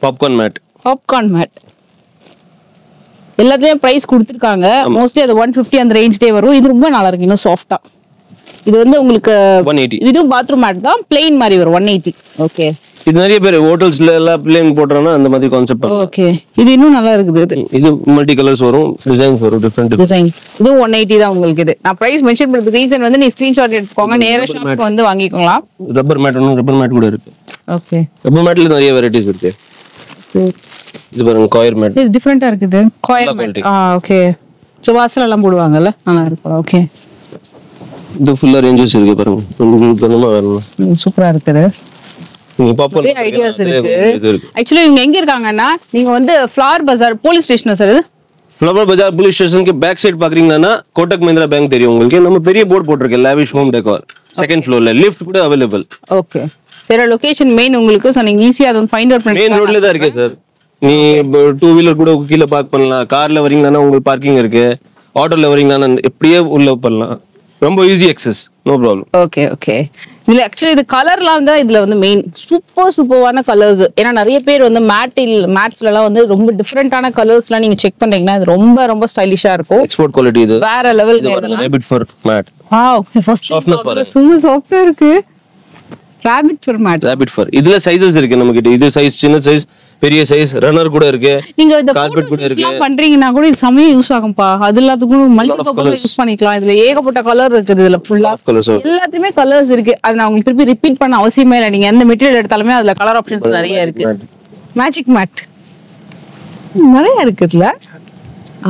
பாப்கார்ன் மேட். எல்லாத்துலயும் பிரைஸ் கொடுத்திருக்காங்க. மோஸ்ட்லி அது 150 அந்த ரேஞ்ச்லயே வரும். இது ரொம்ப நல்லா இருக்கு, இன்னும் சாஃப்ட்டா. இது வந்து உங்களுக்கு 180. இதுவும் பாத்ரூம் மேட் தான், பிளெயின் மாதிரி வரும் 180. ஓகே, இது நிறைய பேர் ஹோட்டல்ஸ்ல எல்லாம் பிளேன் போடுறாங்கன்னா அந்த மாதிரி கான்செப்ட். ஓகே, இது இன்னும் நல்லா இருக்குது. இது மல்டி கலர்ஸ் வரும், டிசைன்ஸ் வரும், டிஃபரெண்ட் டிசைன்ஸ். இது 180 தான் உங்களுக்கு. இது நான் பிரைஸ் மென்ஷன் பண்றது ரீசன் வந்து நீ ஸ்கிரீன்ஷாட் எடுத்துக்கோங்க, நேரா ஷாப்க்கு வந்து வாங்கிக்கலாம். ரப்பர் மேட் கூட இருக்கு. ஓகே, ரப்பர் மேட்ல நிறைய வெரைட்டிஸ் இருக்கு. இது பாருங்க, காயர் மேட். இது டிஃபரெண்டா இருக்குது, காயர் மேட். ஓகே, சோ வாசல்ல எல்லாம் போடுவாங்கல்ல, நல்லா இருக்கு. ஓகே, இது ஃபுல்லா ரேஞ்சஸ் இருக்கு பாருங்க, உங்களுக்கு வேணுமா வேணும். சூப்பரா இருக்குது. நீங்க பாப்போம், நிறைய ஐடியாஸ் இருக்கு. एक्चुअली இவங்க எங்க இருக்காங்கன்னா, நீங்க வந்து ஃப்ளவர் பஜார் போலீஸ் ஸ்டேஷன் சார். இது ஃப்ளவர் பஜார் போலீஸ் ஸ்டேஷன் के பேக் சைடு பாக்குறீங்கன்னா கோட்டக் மஹிந்திரா பேங்க் தெரியும் உங்களுக்கு. நம்ம பெரிய போர்டு போட்டுருக்கு, லாவிஷ் ஹோம் டெக்கோர். செகண்ட் ஃப்ளோர்ல லிஃப்ட் கூட அவேலபிள். ஓகே, சரி. லொகேஷன் மெயின் உங்களுக்கு சோ நீங்க ஈஸியா அதை ஃபைண்ட் அவுட் பண்ணி மெயின் ரோட்ல தான் இருக்கு சார். நீ 2 வீலர் கூட கீழ பார்க் பண்ணலாம். கார்ல வரீங்கன்னா உங்களுக்கு பார்க்கிங் இருக்கு. ஆட்டோல வரீங்கன்னா எப்படியே உள்ள பண்ணலாம். ரொம்ப easy access, no problem. Okay okay. இதுல ஆக்சுவலி இது கலர்லாம் தான் இதுல வந்து மெயின். சூப்பரான கலர்ஸ். ஏன்னா நிறைய பேர் வந்து மேட்ஸ்ல எல்லாம் வந்து ரொம்ப டிஃபரெண்டான கலர்ஸ்லாம் நீங்க செக் பண்றீங்கன்னா இது ரொம்ப ஸ்டைலிஷா இருக்கும். எக்ஸ்போர்ட் குவாலிட்டி இது. வேற லெவல். ரேபிட் ஃபர் மேட். வாவ், ஃபர்ஸ்ட் சாஃப்ட்னஸ் பாருங்க. சும்மா சாஃப்ட்டா இருக்கு. ரேபிட் ஃபர் மேட். ரேபிட் ஃபர். இதுல சைஸஸ் இருக்கு நம்ம கிட்ட. இது சைஸ் சின்ன சைஸ், பெரிய சைஸ், ரன்னர் கூட இருக்கு. நீங்க இந்த கார்பெட் கூட இருக்கு. பண்றீங்கன்னா கூட இது சமயம் யூஸ் ஆகும்பா. அது எல்லாத்துக்கும் மல்டி பர்பஸ் யூஸ் பண்ணிக்கலாம். இதுல ஏகப்பட்ட கலர் இருக்குது. இதுல ஃபுல்லா எல்லாத்துலயுமே கலர்ஸ் இருக்கு. அது நான் உங்களுக்கு திருப்பி ரிப்பீட் பண்ண அவசியமே இல்லை. நீங்க எந்த மெட்டீரியல் எடுத்தாலுமே அதுல கலர் ஆப்ஷன்ஸ் நிறைய இருக்கு. மேஜிக் மேட் நிறைய இருக்குதுல.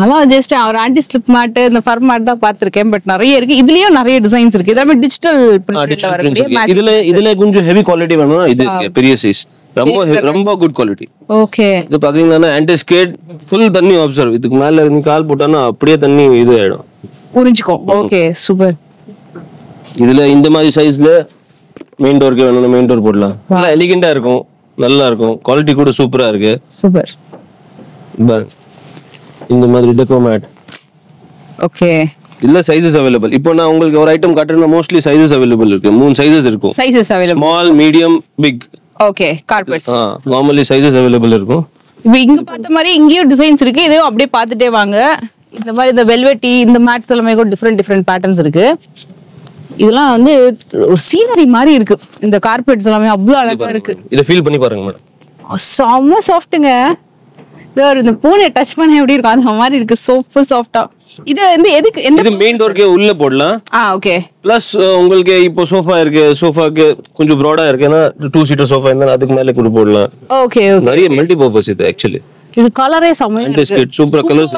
அதான் ஜஸ்ட் ஒரு ஆன்டி ஸ்லிப் மேட், இந்த ஃபர் மேட் தான் பாத்திருக்கேன். பட் நிறைய இருக்கு. இதுலயும் நிறைய டிசைன்ஸ் இருக்கு. எல்லாமே டிஜிட்டல் பிரிண்ட்ல வரக்கூடிய. இதுல கொஞ்சம் ஹெவி குவாலிட்டி வேணும்னா இது பெரிய சைஸ். ரொம்ப குட் குவாலிட்டி. ஓகே, இது பாத்தீங்கன்னா ஆன்டி ஸ்கேட் ஃபுல் தண்ணி அப்சர்வ். இதுக்கு மேல நீ கால் போட்டானா அப்படியே தண்ணி இது ஆயிடும், புரிஞ்சுக்கோ. Okay, super. இதுல இந்த மாதிரி சைஸ்ல மெயின் டோருக்கு வேணும்னா மெயின் டோர் போடலாம். நல்லா எலிகெண்டா இருக்கும், நல்லா இருக்கும். குவாலிட்டி கூட சூப்பரா இருக்கு. சூப்பர். இந்த மாதிரி டெக்கோ மேட். ஓகே, இல்ல சைஸஸ் அவேலபிள். இப்போ நான் உங்களுக்கு ஒரு ஐட்டம் காட்டுறேன்னா மோஸ்ட்லி சைஸஸ் அவேலபிள் இருக்கு. 3 சைஸஸ் இருக்கும். Sizes available. Small, medium, big. Okay, carpets. Normally sizes available இருக்கும். இப்போ இங்க பார்த்த மாதிரி இங்கேயும் டிசைன்ஸ் இருக்கு. இதையும் அப்படியே பார்த்துட்டே வாங்க. இந்த மாதிரி இந்த வெல்வெட்டி, இந்த மேட்ஸ் எல்லாமே கூட டிஃப்ரெண்ட் பேட்டர்ன்ஸ் இருக்கு. இதெல்லாம் வந்து ஒரு சீனரி மாதிரி இருக்கு. இந்த கார்பெட்ஸ் எல்லாமே அவ்வளவு அழகா இருக்கு. இத ஃபீல் பண்ணி பாருங்க மேடம். செம்ம சாஃப்ட்டுங்க. இந்த பூனை டச் பண்ண எப்படி இருக்கும் அந்த மாதிரி இருக்கு. சூப்பர் சாஃப்ட்டா. இது வந்து எதுக்கு இது மெயின் டோர்க்கே உள்ள போடலாம். ஓகே. பிளஸ் உங்களுக்கு இப்போ சோஃபா இருக்கு, சோஃபாக்கு கொஞ்சம் ப்ராடா இருக்குன்னா 2 சீட்டர் சோஃபா இருந்தா அதுக்கு மேல கூட போடலாம். Okay okay. நிறைய மல்டி பர்பஸ் இது ஆக்சுவலி. இது கலரே செமையா இருக்கு. Super colours.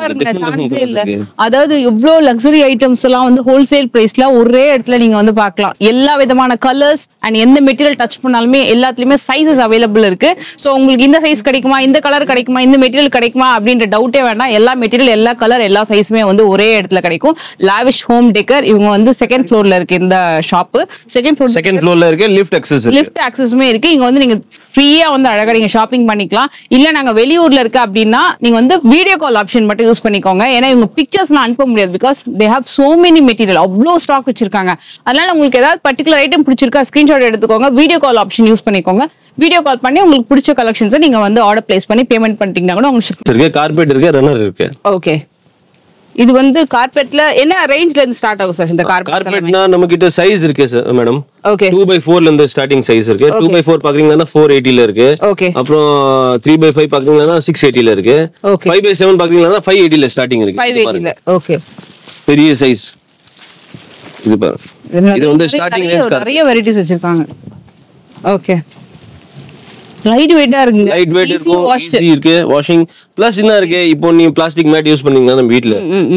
அதாவது இவ்ளோ லக்ஸரி ஐட்டம்ஸ் எல்லாம் வந்து ஹோல்சேல் பிரைஸ்ல ஒரே இடத்துல நீங்க வந்து பார்க்கலாம். எல்லா விதமான கலர்ஸ் அண்ட் எந்த மெட்டீரியல் டச் பண்ணாலுமே எல்லாத்துலயுமே சைஸஸ் அவைலபிள் இருக்கு. சோ உங்களுக்கு இந்த சைஸ் கிடைக்குமா, இந்த கலர் கிடைக்குமா, இந்த மெட்டீரியல் கிடைக்குமா அப்படின்ற டவுட்டே வேண்டாம். எல்லா மெட்டீரியல், எல்லா கலர், எல்லா சைஸுமே வந்து ஒரே இடத்துல கிடைக்கும். Lavish home decker. இவங்க வந்து செகண்ட் ஃப்ளோர்ல இருக்கு இந்த ஷாப். செகண்ட் ஃப்ளோர்ல இருக்கு. லிஃப்ட் ஆக்சஸுமே இருக்கு. இங்க வந்து நீங்க ஃப்ரீயா வந்து அழகா நீங்க ஷாப்பிங் பண்ணிக்கலாம். இல்ல நாங்க வெளியூர்ல இருக்க அப்படின்னா நீங்க வந்து வீடியோ கால் ஆப்ஷன் மட்டும் யூஸ் பண்ணிக்கோங்க. ஏன்னா இவங்க பிக்சர்ஸ் அனுப்ப முடியாது. Because they have so many material, அவ்வளோ ஸ்டாக் வச்சிருக்காங்க. அதனால உங்களுக்கு ஏதாவது பர்டிகுலர் ஐட்டம் பிடிச்சிருக்கா ஸ்கிரீன்ஷாட் எடுத்துக்கோங்க. வீடியோ கால் ஆப்ஷன் யூஸ் பண்ணிக்கோங்க. வீடியோ கால் பண்ணி உங்களுக்கு பிடிச்ச கலெக்ஷன்ஸை நீங்க வந்து ஆர்டர் பிளேஸ் பண்ணி பேமெண்ட் பண்ணிட்டீங்கன்னா கூட உங்களுக்கு கார்பெட் இருக்கு, ரன்னர் இருக்கு. ஓகே. இது வந்து கார்பெட்ல என்ன ரேஞ்ச்ல இருந்து ஸ்டார்ட் ஆகும் சார்? இந்த கார்பெட்னா நம்ம கிட்ட சைஸ் இருக்கு சார் மேடம். ஓகே. 2x4 ல இருந்து ஸ்டார்டிங் சைஸ் இருக்கு. 2x4 பாக்குறீங்கன்னா 480 ல இருக்கு. ஓகே. அப்புறம் 3x5 பாக்குறீங்கன்னா 680 ல இருக்கு. 5x7 பாக்குறீங்கன்னா 580 ல ஸ்டார்டிங் இருக்கு. 580 ல. ஓகே. பெரிய சைஸ் இது பாருங்க. இது வந்து ஸ்டார்டிங் ரேஞ்ச் நிறைய வெரைட்டிஸ் வச்சிருக்காங்க. ஓகே. லைட் வெயிட்டா இருக்கு. லைட் வெயிட் இருக்கும், ஈஸி இருக்கு வாஷிங். பிளஸ் என்ன இருக்கு, இப்போ நீ பிளாஸ்டிக் மேட் யூஸ் பண்ணீங்கன்னா நம்ம வீட்ல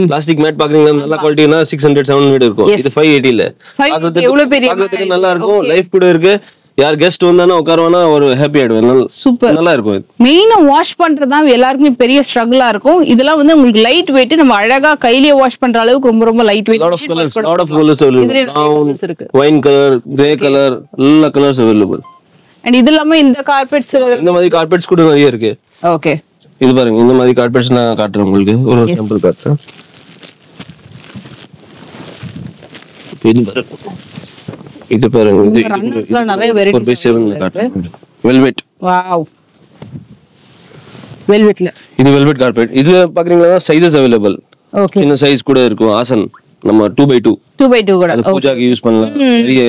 பிளாஸ்டிக் மேட் பாக்குறீங்கன்னா நல்ல குவாலிட்டினா 600 700 இருக்கும். இது 580 ல பாக்கிறதுக்கு நல்லா இருக்கும். லைஃப் கூட இருக்கு. யார் கெஸ்ட் வந்தானா உட்காருவானா ஒரு ஹாப்பி ஆயிடுவாங்க. சூப்பர் நல்லா இருக்கும். மெயினா வாஷ் பண்றதா எல்லாருக்குமே பெரிய ஸ்ட்ரகிளா இருக்கும். இதெல்லாம் வந்து உங்களுக்கு லைட் வெயிட், நம்ம அழகா கையிலேயே வாஷ் பண்ற அளவுக்கு ரொம்ப ரொம்ப light weight. lot of colors இருக்கு. ஒயின் கலர், கிரே கலர், எல்லா கலர்ஸ் அவேலபிள். அண்ட் இது இல்லாம இந்த கார்பெட்ஸ், இந்த மாதிரி கார்பெட்ஸ் கூட நிறைய இருக்கு. ஓகே. இது பாருங்க, இந்த மாதிரி கார்பெட்ஸ் நான் காட்டுறேன் உங்களுக்கு. ஒரு சாம்பிள் காட்டுறேன். இது பாருங்க, இது ரன்னர்ஸ்ல நிறைய வெரைட்டிஸ் 4x7 காட்டுறேன். வெல்வெட். வாவ். வெல்வெட்ல இது வெல்வெட் கார்பெட். இதுல பாக்குறீங்களா சைஸஸ் அவேலபிள். ஓகே. இந்த சைஸ் கூட இருக்கும். ஆசன் நம்ம 2x2 கூட பூஜாக்கு யூஸ் பண்ணலாம். நிறைய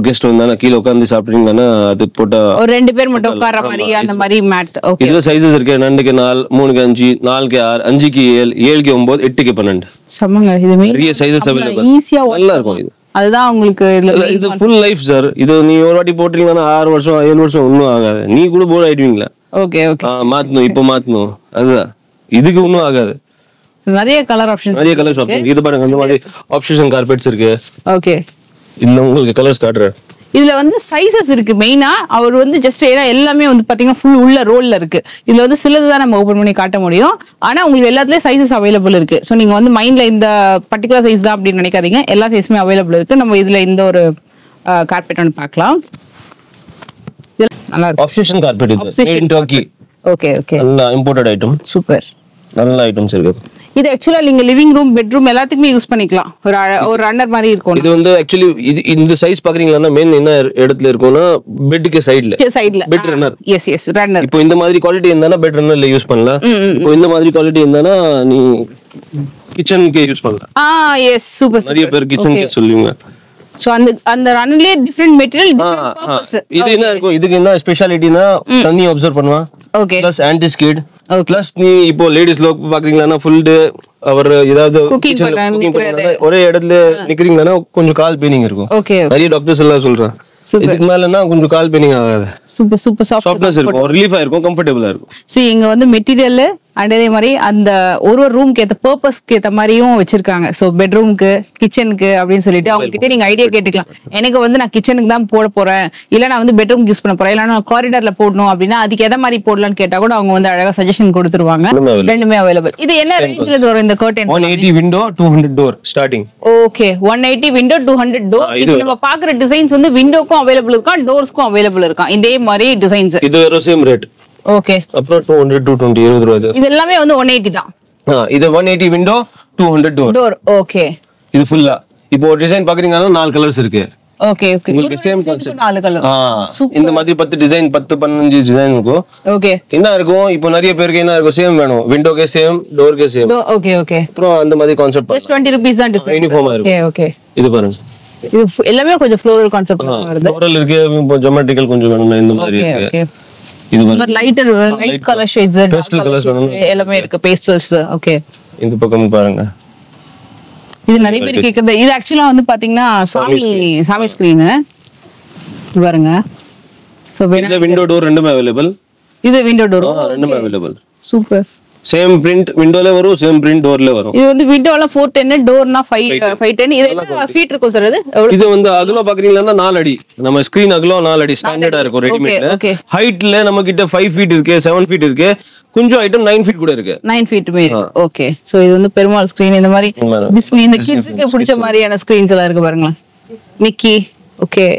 கெஸ்ட் வந்தானா கீழ உட்கார்ந்து சாப்பிடுறீங்கன்னா அது போட்டா ஒரு 2 பேர் மட்டும் உட்கார்ற மாதிரி அந்த மாதிரி மேட். ஓகே. இதுல சைஸஸ் இருக்கு. 2க்கு 4, 3க்கு 5, 4க்கு 6, 5க்கு 7, 7க்கு 9, 8க்கு 12. சமங்க. இது நிறைய சைஸஸ் அவேலபிள். ஈஸியா நல்லா இருக்கும். இது அதுதான் உங்களுக்கு இது ஃபுல் லைஃப் சார். இது நீ ஒரு வாட்டி போட்டீங்கன்னா 6 வருஷம் 7 வருஷம் ஒண்ணும் ஆகாது. நீ கூட போர் ஆயிடுவீங்களா? Okay okay. மாத்தணும், இப்போ மாத்தணும். அதுதான் இதுக்கு ஒண்ணும் ஆகாது. நிறைய கலர் ஆப்ஷன், நிறைய கலர்ஸ் ஆப்ஷன். இது பாருங்க, அந்த மாதிரி ஆப்ஷன் கார்பெட்ஸ் இருக்கு. ஓகே. இல்ல உங்களுக்கு கலர்ஸ் காட்டுறேன். இதுல வந்து சைஸஸ் இருக்கு. மெயினா அவர் வந்து ஜஸ்ட் ஏன்னா எல்லாமே வந்து பாத்தீங்கன்னா ஃபுல் உள்ள ரோல்ல இருக்கு. இதுல வந்து சிலது தான் நம்ம ஓபன் பண்ணி காட்ட முடியும். ஆனா உங்களுக்கு எல்லாத்துலயும் சைஸஸ் அவைலபிள் இருக்கு. சோ நீங்க வந்து மைண்ட்ல இந்த பர்டிகுலர் சைஸ் தான் அப்படின்னு நினைக்காதீங்க. எல்லா சைஸுமே அவைலபிள் இருக்கு. நம்ம இதுல இந்த ஒரு கார்பெட் ஒன்று பார்க்கலாம். நல்லா இருக்கு. ஆப்ஷன் கார்பெட் இது. Made in Turkey. Okay okay. நல்ல இம்போர்ட்டட் ஐட்டம். சூப்பர். நல்ல ஐட்டம்ஸ் இருக்கு. இது एक्चुअली நீங்க லிவிங் ரூம், பெட்ரூம் எல்லாத்துக்குமே யூஸ் பண்ணிக்கலாம். ஒரு ரன்னர் மாதிரி இருக்கும். இது வந்து एक्चुअली இந்த சைஸ் பாக்குறீங்களா, மெயின் என்ன இடத்துல இருக்கும்னா பெட்க்கு சைடுல பெட் ரன்னர். S runner. இப்போ இந்த மாதிரி குவாலிட்டி இருந்தானா பெட் ரன்னர்ல யூஸ் பண்ணலாம். இப்போ இந்த மாதிரி குவாலிட்டி இருந்தானா நீ கிச்சனுக்கு யூஸ் பண்ணலாம். Yes super. நிறைய பேர் கிச்சனுக்கு சொல்லுவீங்க. சோ அந்த ரன்னர்லயே டிஃபரண்ட் மெட்டீரியல், டிஃபரண்ட் பர்பஸ். இது என்ன இருக்கும், இதுக்கு என்ன ஸ்பெஷாலிட்டினா தண்ணி அப்சர்வ் பண்ணுவா. Okay. Plus anti skid. Plus நீ இப்போ லேடிஸ் லோக் பாக்குறீங்களா ஃபுல் டே அவர் ஏதாவது குக்கிங் பண்றாங்க, ஒரே இடத்துல நிக்கிறீங்கன்னா கொஞ்சம் கால் பெயினிங் இருக்கும். ஓகே. நிறைய டாக்டர்ஸ் எல்லாம் சொல்றாங்க இதுக்கு மேலனா கொஞ்சம் கால் பெயினிங் ஆகாது. சூப்பர் சாஃப்ட்னஸ் இருக்கும், ரிலீஃபா இருக்கும், கம்ஃபர்ட்டபிளா இருக்கும். சீ இங்க வந்து மெட்டீரியல் அண்ட் அதே மாதிரி அந்த ஒரு ரூம்க்கு ஏத்த பர்பஸ்க்கு ஏத்த மாதிரியும் வச்சிருக்காங்க. சோ பெட்ரூம்க்கு, கிச்சனுக்கு அப்படின்னு சொல்லிட்டு அவங்க கிட்ட நீங்க ஐடியா கேட்டுக்கலாம். எனக்கு வந்து நான் கிச்சனுக்கு தான் போட போறேன், இல்ல நான் வந்து பெட்ரூம் யூஸ் பண்ண போறேன், இல்ல நான் காரிடார்ல போடணும் அப்படின்னா அதுக்கு எதை மாதிரி போடலாம்னு கேட்டா கூட அவங்க வந்து அழகா சஜஷன் கொடுத்துருவாங்க. ரெண்டுமே அவைலபிள். இது என்ன ரேஞ்ச்ல இருந்து வரும் இந்த curtain? 180 window 200 door starting. Okay. 180 window 200 door. இப்போ நம்ம பாக்குற டிசைன்ஸ் வந்து விண்டோக்கும் அவைலபிள் இருக்கா, டோர்ஸ்க்கும் அவைலபிள் இருக்கா? இதே மாதிரி டிசைன்ஸ். இது ஒரு சேம் ரேட். ஓகே. அப்புறம் 200 220 20 ரூபாய். இது எல்லாமே வந்து 180 தான். இது 180 விண்டோ 200 டோர். ஓகே. இது ஃபுல்லா இப்போ ஒரு டிசைன் பாக்குறீங்கன்னா 4 கலர்ஸ் இருக்கு. Okay okay. உங்களுக்கு சேம் கான்செப்ட் 4 கலர். இந்த மாதிரி 10 டிசைன் 10 15 டிசைன் இருக்கும். ஓகே. என்ன இருக்கும், இப்போ நிறைய பேருக்கு என்ன இருக்கும், சேம் வேணும், விண்டோக்கே சேம், டோர்க்கே சேம். Okay okay. அப்புறம் அந்த மாதிரி கான்செப்ட் just 20 rupees தான் டிஃபரன்ஸ். யூனிஃபார்மா இருக்கும். ஓகே. இது பாருங்க, இது எல்லாமே கொஞ்சம் ஃப்ளோரல் கான்செப்ட் வருது. ஃப்ளோரல் இருக்கு, ஜியோமெட்ரிக்கல் கொஞ்சம் வேணும், இந்த மாதிரி இருக்கு. ஓகே. இது மாதிரி light colour shades, pastel colours வேணும், எல்லாமே இருக்கு. பேஸ்டல்ஸ். ஓகே. இந்த பக்கம் பாருங்க, இது நிறைய பேர் கேக்குறது. இது ஆக்சுவலா வந்து பாத்தீங்கன்னா சாமி ஸ்கிரீன் பாருங்க. சோ இந்த விண்டோ டோர் ரெண்டுமே அவேலபிள். இது விண்டோ டோர் ரெண்டுமே அவேலபிள். சூப்பர். சேம் பிரிண்ட் விண்டோல வரும், சேம் பிரிண்ட் டோர்ல வரும். இது வந்து விண்டோல 410, டோர்னா 510. இது என்ன ஃபீட் இருக்கும் சார்? இது வந்து அகலம் பாக்குறீங்கன்னா 4 அடி. நம்ம ஸ்கிரீன் அகலம் 4 அடி ஸ்டாண்டர்டா இருக்கும் ரெடிமேட்ல. ஹைட்ல நம்ம கிட்ட 5 ஃபீட் இருக்கு, 7 ஃபீட் இருக்கு, கொஞ்சம் ஐட்டம் 9 ஃபீட் கூட இருக்கு. 9 ஃபீட்மே இருக்கு. ஓகே. சோ இது வந்து பெருமாள் ஸ்கிரீன். இந்த மாதிரி டிஸ்னி இந்த கிட்ஸ்க்கு பிடிச்ச மாதிரியான ஸ்கிரீன்ஸ் எல்லாம் இருக்கு பாருங்க. மிக்கி. ஓகே.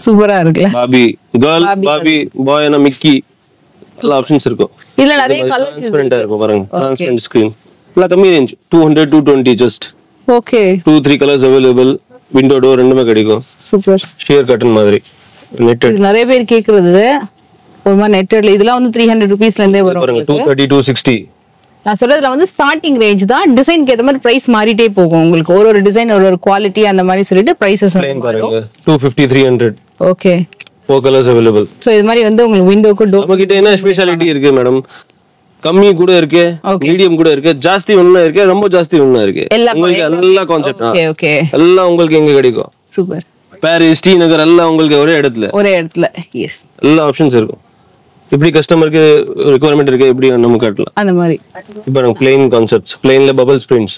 சூப்பரா இருக்குல. Bobby girl, Bobby bye and Mickey எல்லா ஆப்ஷன்ஸ் இருக்கும். இதுல நிறைய கலர்ஸ் இருக்கும் பாருங்க. Transparent screen. இல்ல கம்மி range 200 220 just. Okay. 2-3 colours available. Window door ரெண்டுமே கிடைக்கும். சூப்பர். ஷேர் கர்டன் மாதிரி. நெட்டட். நிறைய பேர் கேக்குறது ஒரு மாதிரி நெட்டட்ல இதெல்லாம் வந்து 300 ரூபீஸ்ல இருந்தே வரும். பாருங்க 230 260. நான் சொல்றதுல வந்து ஸ்டார்டிங் ரேஞ்ச் தான். டிசைனுக்கு ஏத்த மாதிரி பிரைஸ் மாறிட்டே போகும். உங்களுக்கு ஒரு டிசைன் ஒரு குவாலிட்டி அந்த மாதிரி சொல்லிட்டு பிரைசஸ் பாருங்க 250 300. ஓகே. 4 colours available. சோ இது மாதிரி வந்து உங்களுக்கு விண்டோக்கு டோர் நம்ம கிட்ட என்ன ஸ்பெஷாலிட்டி இருக்கு மேடம்? கம்மி கூட இருக்கு, மீடியம் கூட இருக்கு, ஜாஸ்தி ஒண்ணா இருக்கு, ரொம்ப ஜாஸ்தி ஒண்ணா இருக்கு. உங்களுக்கு எல்லா கான்செப்ட். Okay okay. எல்லாம் உங்களுக்கு எங்க கிடைக்கும். சூப்பர். பாரிஸ், ஸ்ரீநகர் எல்லாம் உங்களுக்கு ஒரே இடத்துல. எஸ். எல்லா ஆப்ஷன்ஸ் இருக்கும். இப்படி கஸ்டமருக்கு ரிக்வயர்மென்ட் இருக்கு, எப்படி நம்ம காட்டலாம் அந்த மாதிரி. இப்போ நம்ம பிளேன் கான்செப்ட்ஸ், பிளேன்ல பபிள்ஸ் பிரிண்ட்ஸ்,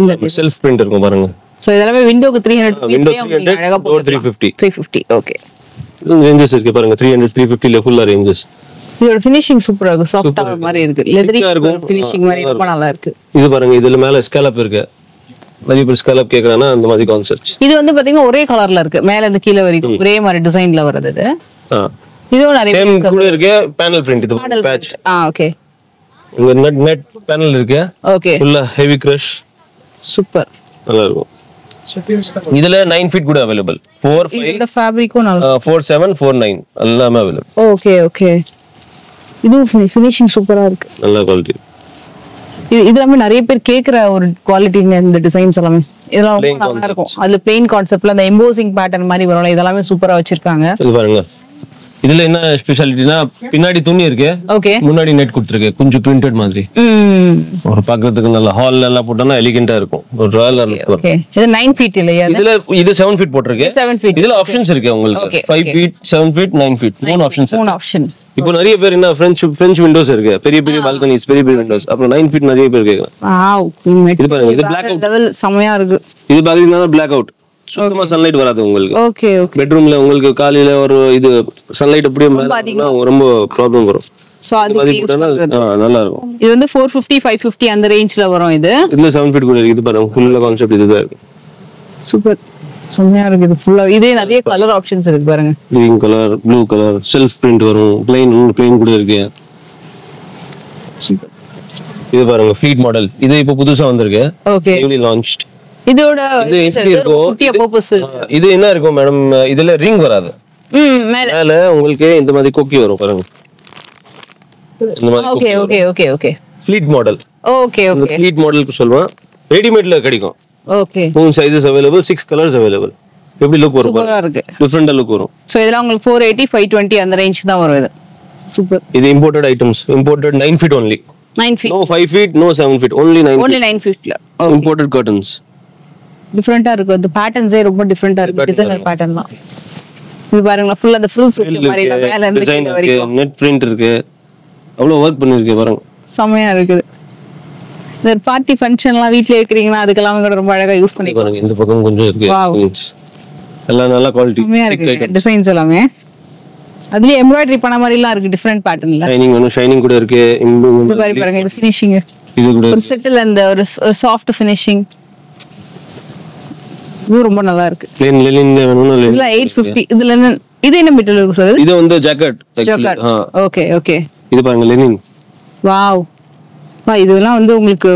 இந்த செல்ஃப் பிரிண்ட் இருக்கும் பாருங்க. சோ இதெல்லாம் விண்டோக்கு 300 விண்டோ 300 டோர் 350. ஓகே. ரேஞ்சஸ் இருக்கு பாருங்க. 300 350ல ஃபுல்லா ரேஞ்சஸ். இதோட ஃபினிஷிங் சூப்பரா இருக்கு. சாஃப்ட்டா மாதிரி இருக்கு. லெதரி ஃபினிஷிங் மாதிரி ரொம்ப நல்லா இருக்கு. இது பாருங்க, இதுல மேல ஸ்கேலப் இருக்கு. நிறைய பேர் ஸ்கேலப் கேக்குறானா அந்த மாதிரி கான்செப்ட்ஸ். இது வந்து பாத்தீங்கன்னா ஒரே கலர்ல இருக்கு. மேல இருந்து கீழ வரைக்கும் ஒரே மாதிரி டிசைன்ல வருது இது. இதுவும் நிறைய சேம் கூட இருக்கு. பேனல் பிரிண்ட் இது பேட்ச். ஓகே. இங்க நெட் பேனல் இருக்கு. ஓகே. ஃபுல்லா ஹெவி கிரஷ். சூப்பர். நல்லா இருக்கும். இதுல 9 ஃபீட் கூட அவேலபிள். 4 5 இந்த ஃபேப்ரிக்கும் நல்லா 4 7 4 9 எல்லாமே அவேலபிள். Okay okay. இது ஃபினிஷிங் சூப்பரா இருக்கு. நல்ல குவாலிட்டி. இதெல்லாம் நிறைய பேர் கேக்குற ஒரு குவாலிட்டிங்க இந்த டிசைன்ஸ் எல்லாமே. இதெல்லாம் ரொம்ப நல்லா இருக்கும். அதுல பிளெயின் கான்செப்ட்ல அந்த எம்போசிங் பேட்டர்ன் மாதிரி வரும். இதெல்லாம் சூப்பரா வச்சிருக்காங்க. இது பாருங்க. இதுல என்ன ஸ்பெஷாலிட்டினா பின்னாடி துணி இருக்கு. ஓகே. முன்னாடி நெட் கொடுத்திருக்கு. கொஞ்சம் பிரிண்டட் மாதிரி. ஒரு பார்க்கிறதுக்கு நல்ல ஹால்ல எல்லாம் போட்டா எலிகண்டா இருக்கும். ஒரு ராயல் லுக். ஓகே. இது 9 ஃபீட் இல்லையா? இது 7 ஃபீட் போட்டுருக்கு. 7 ஃபீட். இதுல ஆப்ஷன்ஸ் இருக்கு உங்களுக்கு. 5 ஃபீட், 7 ஃபீட், 9 ஃபீட். மூணு ஆப்ஷன்ஸ். மூணு ஆப்ஷன். இப்போ நிறைய பேர் என்ன French விண்டோஸ் இருக்கு. பெரிய பெரிய பால்கனிஸ், பெரிய பெரிய விண்டோஸ். அப்புறம் 9 ஃபீட் நிறைய பேர் கேக்குறாங்க. வாவ். இது பாருங்க. இது பிளாக் அவுட் லெவல் செமையா இருக்கு. இது பாத்தீங்கன்னா பிளாக் அவுட். சுத்தமா சன்லைட் வராது உங்களுக்கு. Okay okay. பெட்ரூம்ல உங்களுக்கு காலையில ஒரு இது சன்லைட் அப்படியே மேல ரொம்ப ப்ராப்ளம் வரும். சோ அது நல்லா இருக்கும். இது வந்து 450 550 அந்த ரேஞ்ச்ல வரும். இது இதுல 7 ஃபீட் கூட இருக்கு. இது பாருங்க ஃபுல்லா கான்செப்ட் இதுதான் இருக்கு. சூப்பர். செமையா இருக்கு. இது ஃபுல்லா இதே நிறைய கலர் ஆப்ஷன்ஸ் இருக்கு பாருங்க. Green colour, blue colour, self print வரும். பிளைன் கூட இருக்கு. சூப்பர். இது பாருங்க ஃப்ளீட் மாடல். இது இப்போ புதுசா வந்திருக்கு. ஓகே. Newly launched. இதோட இது என்ன இருக்கும் மேடம்? இதுல ரிங் வராது. மேல உங்களுக்கு இந்த மாதிரி கொக்கி வரும் பாருங்க. இந்த மாதிரி okay okay okay okay. Fleet model. Okay okay. Fleet மாடலுக்கு சொல்லுவேன். ரெடிமேட்ல கிடைக்கும். Okay. 3 sizes available, 6 colours available. எப்படி லுக் வரும் சூப்பரா இருக்கு. டிஃபரண்டா லுக் வரும். சோ இதெல்லாம் உங்களுக்கு 480 520 அந்த ரேஞ்ச் தான் வரும் இது. சூப்பர். இது imported items. Imported 9 feet only. 9 feet. No 5 feet, no 7 feet. Only 9 feet. Only 9 feetல. Imported curtains. டிஃபரெண்டா இருக்கு. அந்த பேட்டர்ன்ஸே ரொம்ப டிஃபரெண்டா இருக்கு. டிசைனர் பேட்டர்ன்லாம். இது பாருங்க ஃபுல்லா அந்த ஃப்ரில்ஸ் வச்ச மாதிரி மேல இருந்து கீழ வரைக்கும் நெட் பிரிண்ட் இருக்கு. அவ்வளவு வர்க் பண்ணிருக்கு பாருங்க. செமையா இருக்குது. இந்த பார்ட்டி ஃபங்க்ஷன்லாம் வீட்ல வைக்கிறீங்கன்னா அதுக்கெல்லாம் கூட ரொம்ப அழகா யூஸ் பண்ணி பாருங்க. இந்த பக்கம் கொஞ்சம் இருக்கு. எல்லாம் நல்ல குவாலிட்டி. செமையா இருக்கு டிசைன்ஸ் எல்லாமே. அதுலயே எம்ப்ராய்டரி பண்ண மாதிரி எல்லாம் இருக்கு டிஃபரெண்ட் பேட்டர்ன்ல. ஷைனிங் கூட இருக்கு. இது பாருங்க இது ஃபினிஷிங். இது கூட ஒரு செட்டில் அந்த ஒரு சாஃப்ட் ஃபினிஷிங். இது ரொம்ப நல்லா இருக்கு. ப்ளைன் லினன்ல வேணும்னா இதுல 850. இதுல இது என்ன மெட்டீரியல் இருக்கு சார்? இது வந்து ஜாக்கெட். Okay okay. இது பாருங்க லினன். வாவ். இதெல்லாம் வந்து உங்களுக்கு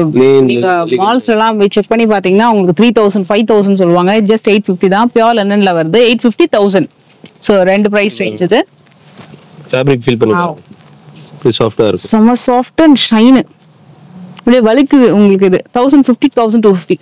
நீங்க மால்ஸ் எல்லாம் போய் செக் பண்ணி பாத்தீங்கன்னா உங்களுக்கு 3000 5000 சொல்லுவாங்க. ஜஸ்ட் 850 தான். பியூர் லினன்ல வருது. 850 1000. சோ ரெண்டு பிரைஸ் ரேஞ்ச் இது. ஃபேப்ரிக் ஃபீல் பண்ணுங்க. pretty சாஃப்ட்டா இருக்கு. செம சாஃப்ட் அண்ட் ஷைன். அப்படியே வலிக்குது உங்களுக்கு. இது 1050 1250.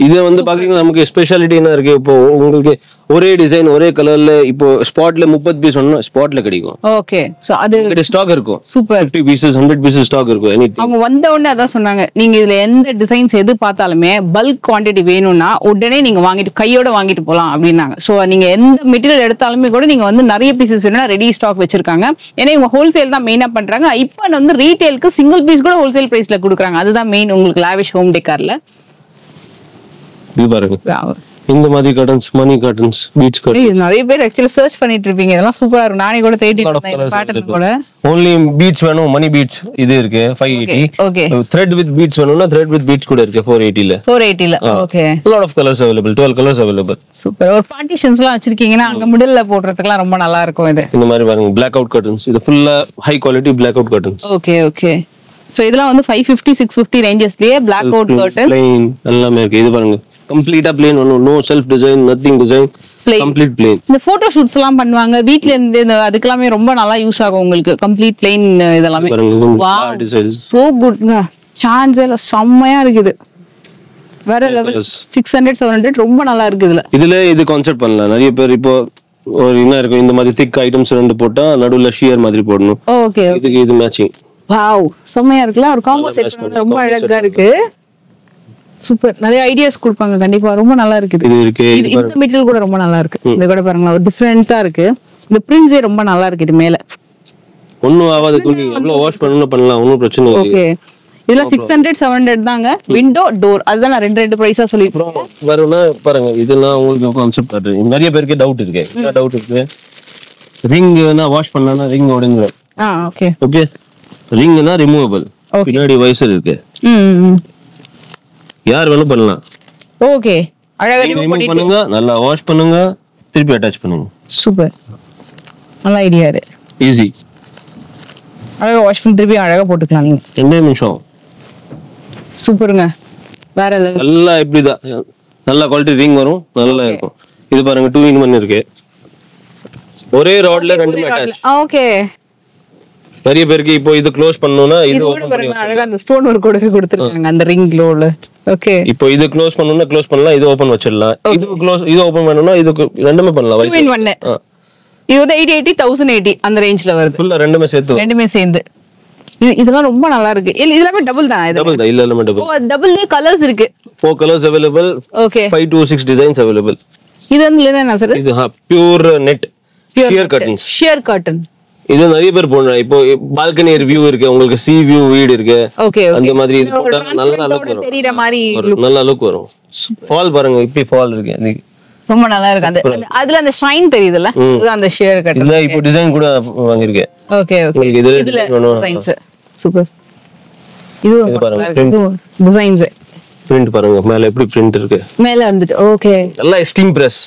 இது வந்து பாத்தீங்கன்னா நமக்கு ஸ்பெஷாலிட்டி என்ன இருக்கு, இப்போ உங்களுக்கு ஒரே டிசைன் ஒரே கலர்ல இப்போ ஸ்பாட்ல 30 பீஸ் வேணும்னா ஸ்பாட்ல கிடைக்கும். ஓகே சோ அது ஸ்டாக் இருக்கும். சூப்பர். 50 பீசஸ் 100 பீசஸ் ஸ்டாக் இருக்கும். அவங்க வந்த உடனே அதான் சொன்னாங்க, நீங்க இதுல எந்த டிசைன்ஸ் எது பார்த்தாலுமே பல்க் குவாண்டிட்டி வேணும்னா உடனே நீங்க வாங்கிட்டு கையோட வாங்கிட்டு போலாம் அப்படின்னாங்க. சோ நீங்க எந்த மெட்டீரியல் எடுத்தாலுமே கூட நீங்க வந்து நிறைய பீசஸ் வேணும்னா ரெடி ஸ்டாக் வச்சிருக்காங்க. ஏன்னா இவங்க ஹோல்சேல் தான் மெயினா பண்றாங்க. இப்போ வந்து ரீட்டைலுக்கு சிங்கிள் பீஸ் கூட ஹோல்சேல் பிரைஸ்ல கொடுக்குறாங்க. அதுதான் மெயின் உங்களுக்கு லாவிஷ் ஹோம் டெக்கார்ல. இது பாருங்க இந்த மாதிரி கர்டன்ஸ், மணி கர்டன்ஸ், பீட்ஸ் கர்டன்ஸ் நிறைய பேர் एक्चुअली சர்ச் பண்ணிட்டு இருப்பீங்க. இதெல்லாம் சூப்பரா இருக்கும். நானே கூட தேடிட்டு இருந்தேன் பேட்டர்ன் கூட. only பீட்ஸ் வேணும், மணி பீட்ஸ் இது இருக்கு 580. ஓகே thread with beads வேணும்னா thread with beads கூட இருக்கு 480 ல. 480 ல okay. lot of colors available, 12 colors available. Super. ஒரு பார்ட்டிஷன்ஸ்லாம் வச்சிருக்கீங்கன்னா அங்க மிடில்ல போடுறதுக்குலாம் ரொம்ப நல்லா இருக்கும். இது இந்த மாதிரி பாருங்க black out curtains. இது ஃபுல்லா high quality black out curtains. Okay okay. So இதெல்லாம் வந்து 550 650 ரேஞ்சஸ்லயே black out curtain plain எல்லாமே இருக்கு. இது பாருங்க கம்ப்ளீட்டா plain வேணும், no self design, nothing design, complete plain. இந்த போட்டோ ஷூட்ஸ் எல்லாம் பண்ணுவாங்க வீட்ல இருந்து, அதுக்கெல்லாம் ரொம்ப நல்லா யூஸ் ஆகும் உங்களுக்கு. கம்ப்ளீட் plain இதெல்லாம் வாவ் சோ குட்ங்க. சான்ஸ் இல்ல, செம்மயா இருக்குது. வேற லெவல். 600 700 ரொம்ப நல்லா இருக்கு. இதுல இது கான்செப்ட் பண்ணலாம். நிறைய பேர் இப்போ ஒரு என்ன இருக்கும், இந்த மாதிரி திக் ஐட்டம்ஸ் ரெண்டு போட்டா நடுவுல ஷியர் மாதிரி போடணும். ஓகே இதுக்கு இது மேட்சிங். வாவ் செம்மயா இருக்குல. ஒரு காம்போ செட் ரொம்ப அழகா இருக்கு. சூப்பர். நிறைய ஐடியாஸ் கொடுப்பாங்க கண்டிப்பா. ரொம்ப நல்லா இருக்குது. இந்த மெட்டீரியல் கூட ரொம்ப நல்லா இருக்கு. இது கூட பாருங்க ஒரு டிஃபரெண்டா இருக்கு. இந்த பிரிண்ட்ஸே ரொம்ப நல்லா இருக்கு. இது மேல ஒண்ணும் ஆகாது, துணி எவ்வளவு வாஷ் பண்ணலாம், ஒண்ணும் பிரச்சனை இல்ல. ஓகே இதெல்லாம் 600 700 தாங்க. விண்டோ டோர் அதுதான் நான் ரெண்டு பிரைஸா சொல்லிருக்கேன். வரணும்னா பாருங்க இதெல்லாம் உங்களுக்கு கான்செப்ட் காட்டுறேன். நிறைய பேருக்கு டவுட் இருக்கு. என்ன டவுட் இருக்கு, ரிங்னா வாஷ் பண்ணானா ரிங் உடைஞ்சிரும். Okay okay. ரிங்னா ரிமூவபிள். பின்னாடி வைசர் இருக்கு. யார் வேணும் பண்ணலாம். ஓகே அழகா ரிமூவ் பண்ணுங்க, நல்லா வாஷ் பண்ணுங்க, திருப்பி அட்டாச் பண்ணுங்க. சூப்பர். நல்ல ஐடியா இது. ஈஸி. அழகா வாஷ் பண்ணி திருப்பி அழகா போட்டுக்கலாம் நீங்க. 2 நிமிஷம். சூப்பருங்க. வேற லெவல். நல்லா இப்படிதான் நல்ல குவாலிட்டி ரிங் வரும், நல்லா இருக்கும். இது பாருங்க 2 in 1 இருக்கு. ஒரே ராட்ல ரெண்டுமே அட்டாச். ஓகே. நிறைய பேருக்கு இப்போ இது க்ளோஸ் பண்ணனும்னா இது ஓபன் பண்ணி அழகா அந்த ஸ்டோன் ஒர்க் கூட கொடுத்திருக்காங்க அந்த ரிங் க்ளோல. ஓகே. இப்போ இது க்ளோஸ் பண்ணனும்னா க்ளோஸ் பண்ணலாம், இது ஓபன் வச்சிடலாம். இது க்ளோஸ் இது ஓபன் பண்ணனும்னா இது ரெண்டுமே பண்ணலாம். 2 in 1. இது 880 1080 அந்த ரேஞ்ச்ல வருது. ஃபுல்லா ரெண்டுமே சேர்ந்து. இதெல்லாம் ரொம்ப நல்லா இருக்கு. இதெல்லாம் டபுள் தானா? இது டபுள் தான். இல்ல இல்ல டபுள். ஓ டபுள்ல கலர்ஸ் இருக்கு. 4 colors available. Okay. 5 to 6 designs available. இது வந்து என்ன சார்? இது pure net sheer curtains. sheer curtain. இது நிறைய பேர் போடுறாங்க. இப்போ பால்கனி வியூ இருக்கு, உங்களுக்கு சி வியூ வீடு இருக்கு. ஓகே அந்த மாதிரி இது போட்டா நல்ல லுக் வரும். தெரியற மாதிரி நல்ல லுக் வரும். ஃபால் பாருங்க இப்படி ஃபால் இருக்கு. ரொம்ப நல்லா இருக்கு. அந்த அதுல அந்த ஷைன் தெரியுதுல, அது அந்த sheer curtain. இல்ல இப்போ டிசைன் கூட வாங்கிருக்கேன். Okay okay. இதுல டிசைன்ஸ் சூப்பர். இது பாருங்க டிசைன்ஸ். பிரிண்ட் பாருங்க மேல எப்படி பிரிண்ட் இருக்கு. மேல வந்துட்டு ஓகே. எல்லாம் ஸ்டீம் பிரஸ்.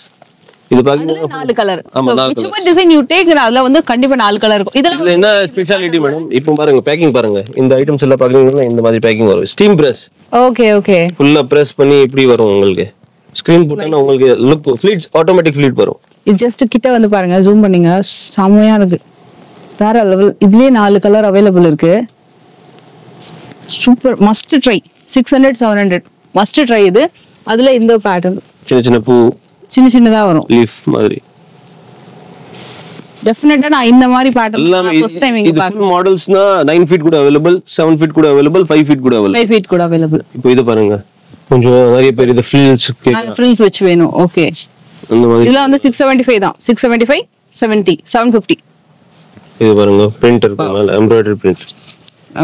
இது பாருங்க 4 கலர். ஆமா 4 colour. which design you take அதுல வந்து கண்டிப்பா 4 கலர் இருக்கும். இதெல்லாம் என்ன ஸ்பெஷாலிட்டி மேடம், இப்போ பாருங்க பேக்கிங் பாருங்க. இந்த ஐட்டம்ஸ் எல்லாம் பாக்குறீங்கன்னா இந்த மாதிரி பேக்கிங் வரும். Steam press. Okay okay. ஃபுல்லா பிரஸ் பண்ணி இப்படி வரும் உங்களுக்கு. ஸ்கிரீன் போட்டா உங்களுக்கு லுக் ஃப்ளீட்ஸ் ஆட்டோமேட்டிக் ஃப்ளீட் வரும். இது ஜஸ்ட் கிட்ட வந்து பாருங்க, ஜூம் பண்ணீங்க, செமையா இருக்கு. வேற லெவல். இதுலயே 4 கலர் அவேலபிள் இருக்கு. Super. Must try. 600 700 must try இது. அதுல இந்த பேட்டர்ன் சின்ன சின்ன பூ சின்னதா வரும். லீஃப் மாதிரி. டெஃபினட்டா நான் இந்த மாதிரி பேட்டர்ன் ஃபர்ஸ்ட் டைம் இங்க பாக்குறேன். இது மாடல்ஸ்னா 9 feet கூட அவேலபிள், 7 feet கூட அவேலபிள், 5 feet கூட அவேலபிள். 5 feet கூட அவேலபிள். இப்போ இது பாருங்க. கொஞ்சம் நிறைய பேர் இது ஃப்ரில்ஸ் கேக்குறாங்க. ஃப்ரில்ஸ் வெச்சு வேணும். ஓகே. அந்த மாதிரி இதெல்லாம் வந்து 675 தான். 675 70 750. இது பாருங்க பிரிண்ட் இருக்கு மேல எம்ப்ராய்டரி பிரிண்ட்.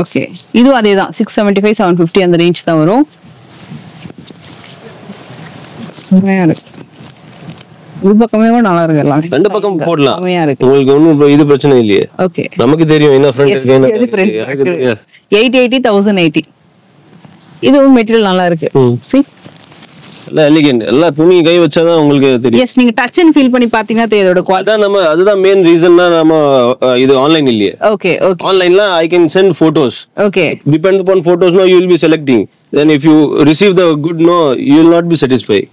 ஓகே. இது அதேதான் 675 750 அந்த ரேஞ்ச் தான் வரும். சூப்பரா இருக்கு. உள்பக்கமே நல்லா இருக்கு. எல்லாம் ரெண்டு பக்கம் போடலாம். செமையா இருக்கு. உங்களுக்கு ஒண்ணும் இது பிரச்சனை இல்லையே. ஓகே. நமக்கு தெரியும் என்ன ஃப்ரண்ட் இருக்கு என்ன. 880 1080. இதுவும் மெட்டீரியல் நல்லா இருக்கு. see இல்ல எலிகன்ட். எல்லா துணி கை வச்சாதான் உங்களுக்கு தெரியும். எஸ் நீங்க டச் அண்ட் ஃபீல் பண்ணி பாத்தீங்கன்னா தெரியுதோட குவாலிட்டி. அதுதான் மெயின் ரீசன்னா நம்ம இது ஆன்லைன் இல்லையே. Okay okay. ஆன்லைன்ல I can send photos. Okay. Depend upon photos no you will be selecting. Then if you receive the good no you will not be satisfied.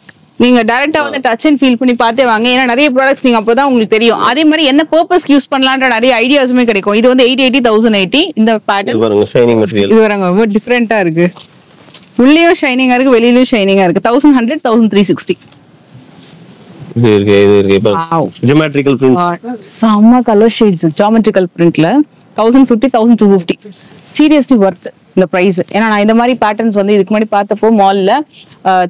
நீங்க டைரக்டா வந்து டச் அண்ட் ஃபீல் பண்ணி பார்த்தே வாங்க. ஏன்னா நிறைய ப்ராடக்ட்ஸ் நீங்க அப்பதான் உங்களுக்கு தெரியும். அதே மாதிரி என்ன பர்பஸ்க்கு யூஸ் பண்ணலாம்ன்ற நிறைய ஐடியாஸுமே கிடைக்கும். இது வந்து 880 1080 இந்த பேட்டர்ன் பாருங்க ஷைனிங் மெட்டீரியல். இது வரங்க ரொம்ப டிஃபரெண்டா இருக்கு. உள்ளேயும் ஷைனிங்கா இருக்கு, வெளியிலயும் ஷைனிங்கா இருக்கு. 1100, 1360. இது இருக்கு இப்போ ஜியோமெட்ரிக்கல் பிரிண்ட். செம்ம கலர் ஷேட்ஸ் ஜியோமெட்ரிக்கல் பிரிண்ட்ல 1050, 1250. சீரியஸ்லி வர்த் இந்த பிரைஸ். ஏன்னா நான் இந்த மாதிரி பேட்டர்ன்ஸ் வந்து இதுக்கு முன்னாடி பார்த்தப்போ மால்ல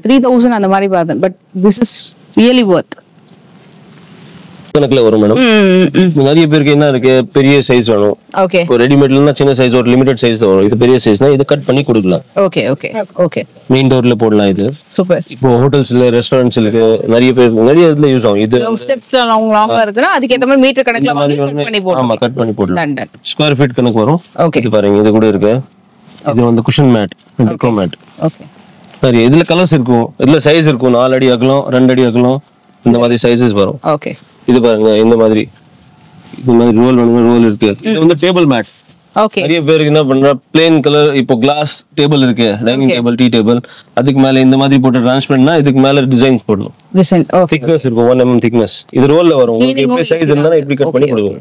3000 அந்த மாதிரி பார்த்தேன். பட் திஸ் இஸ் ரியலி வர்த். கணக்குல வரும் மேடம். நிறைய பேருக்கு என்ன இருக்கு, பெரிய சைஸ் வேணும். ஓகே. இப்போ ரெடிமேட்லனா சின்ன சைஸ் ஒரு லிமிடெட் சைஸ் தான் வரும். இது பெரிய சைஸ்னா இது கட் பண்ணி கொடுக்கலாம். Okay okay okay. மெயின் டோர்ல போடலாம் இது. சூப்பர். இப்போ ஹோட்டல்ஸ்ல ரெஸ்டாரண்ட்ஸ்ல நிறைய இடத்துல யூஸ் ஆகும் இது. ஸ்டெப்ஸ்ல லாங்கா இருக்குனா அதுக்கு ஏத்த மாதிரி மீட்டர் கணக்குல கட் பண்ணி போடலாம். ஆமா கட் பண்ணி போடலாம். டன். ஸ்கொயர் ஃபீட் கணக்கு வரும். ஓகே. இது பாருங்க இது கூட இருக்கு. இது வந்து குஷன் மேட், டெக்கோ மேட். ஓகே. சரி இதுல கலர்ஸ் இருக்கும், இதுல சைஸ் இருக்கும். 4 அடி அகலம், 2 அடி அகலம், இந்த மாதிரி சைஸஸ் வரும். ஓகே. இது பாருங்க இந்த மாதிரி ரோல் ரோல் இருக்கு. இது வந்து டேபிள் மேட். ஓகே. நிறைய பேருக்கு என்ன பண்றா, பிளேன் கலர் இப்போ கிளாஸ் டேபிள் இருக்கு, டைனிங் டேபிள், டீ டேபிள், அதுக்கு மேல இந்த மாதிரி போட்டு டிரான்ஸ்பரண்ட்னா இதுக்கு மேல டிசைன் போடணும். டிசைன். ஓகே. திக்னஸ் இருக்கும் 1 mm திக்னஸ். இது ரோல்ல வரும். உங்களுக்கு எப்படி சைஸ் இருந்தா இப்படி கட் பண்ணி கொடுங்க.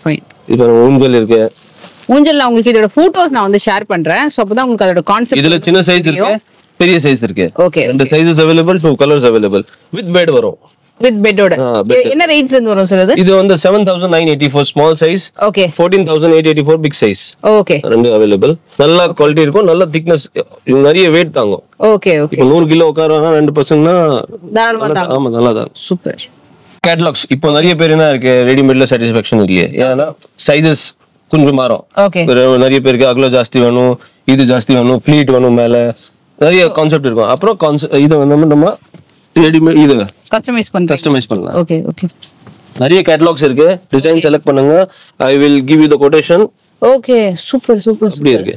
ஃபைன். இது ஊஞ்சல் இருக்கு. ஊஞ்சல்ல உங்களுக்கு இதோட போட்டோஸ் நான் வந்து ஷேர் பண்றேன். சோ அப்பதான் உங்களுக்கு அதோட கான்செப்ட். இதுல சின்ன சைஸ் இருக்கு, பெரிய சைஸ் இருக்கு. ஓகே. ரெண்டு sizes available, 2 colours available. With bed வரும். வித் பெட்டோட. என்ன ரேஞ்ச்ல இருந்து வரும் சார் இது? இது வந்து 7984 small size. Okay. 14884 big size. Okay. ரெண்டு அவேilable. நல்ல குவாலிட்டி இருக்கும், நல்ல திக்னஸ், நிறைய weight தாங்கும். Okay okay. 100 கிலோ உட்காரனா 2% னா தாராளமா தாங்கும். ஆமா நல்லா தான். சூப்பர். கேட்டலாக்ஸ் இப்போ நிறைய பேர் என்ன இருக்கு, ரெடிமேட்ல சாட்டிஸ்ஃபேக்ஷன் இல்லையே. ஏன்னா சைஸஸ் கொஞ்சம் மாறும். ஓகே. நிறைய பேருக்கு அகலம் ஜாஸ்தி வேணும், இது ஜாஸ்தி வேணும், ப்ளீட் வேணும், மேல நிறைய கான்செப்ட் இருக்கும். அப்புறம் இது வந்து நம்ம ரெடிமேட் இது கஸ்டமைஸ் பண்ணலாம். Okay okay. நிறைய கேட்டலாக்ஸ் இருக்கு. டிசைன் செலக்ட் பண்ணுங்க. I will give you the quotation. Okay. Super super. இப்படி இருக்கு.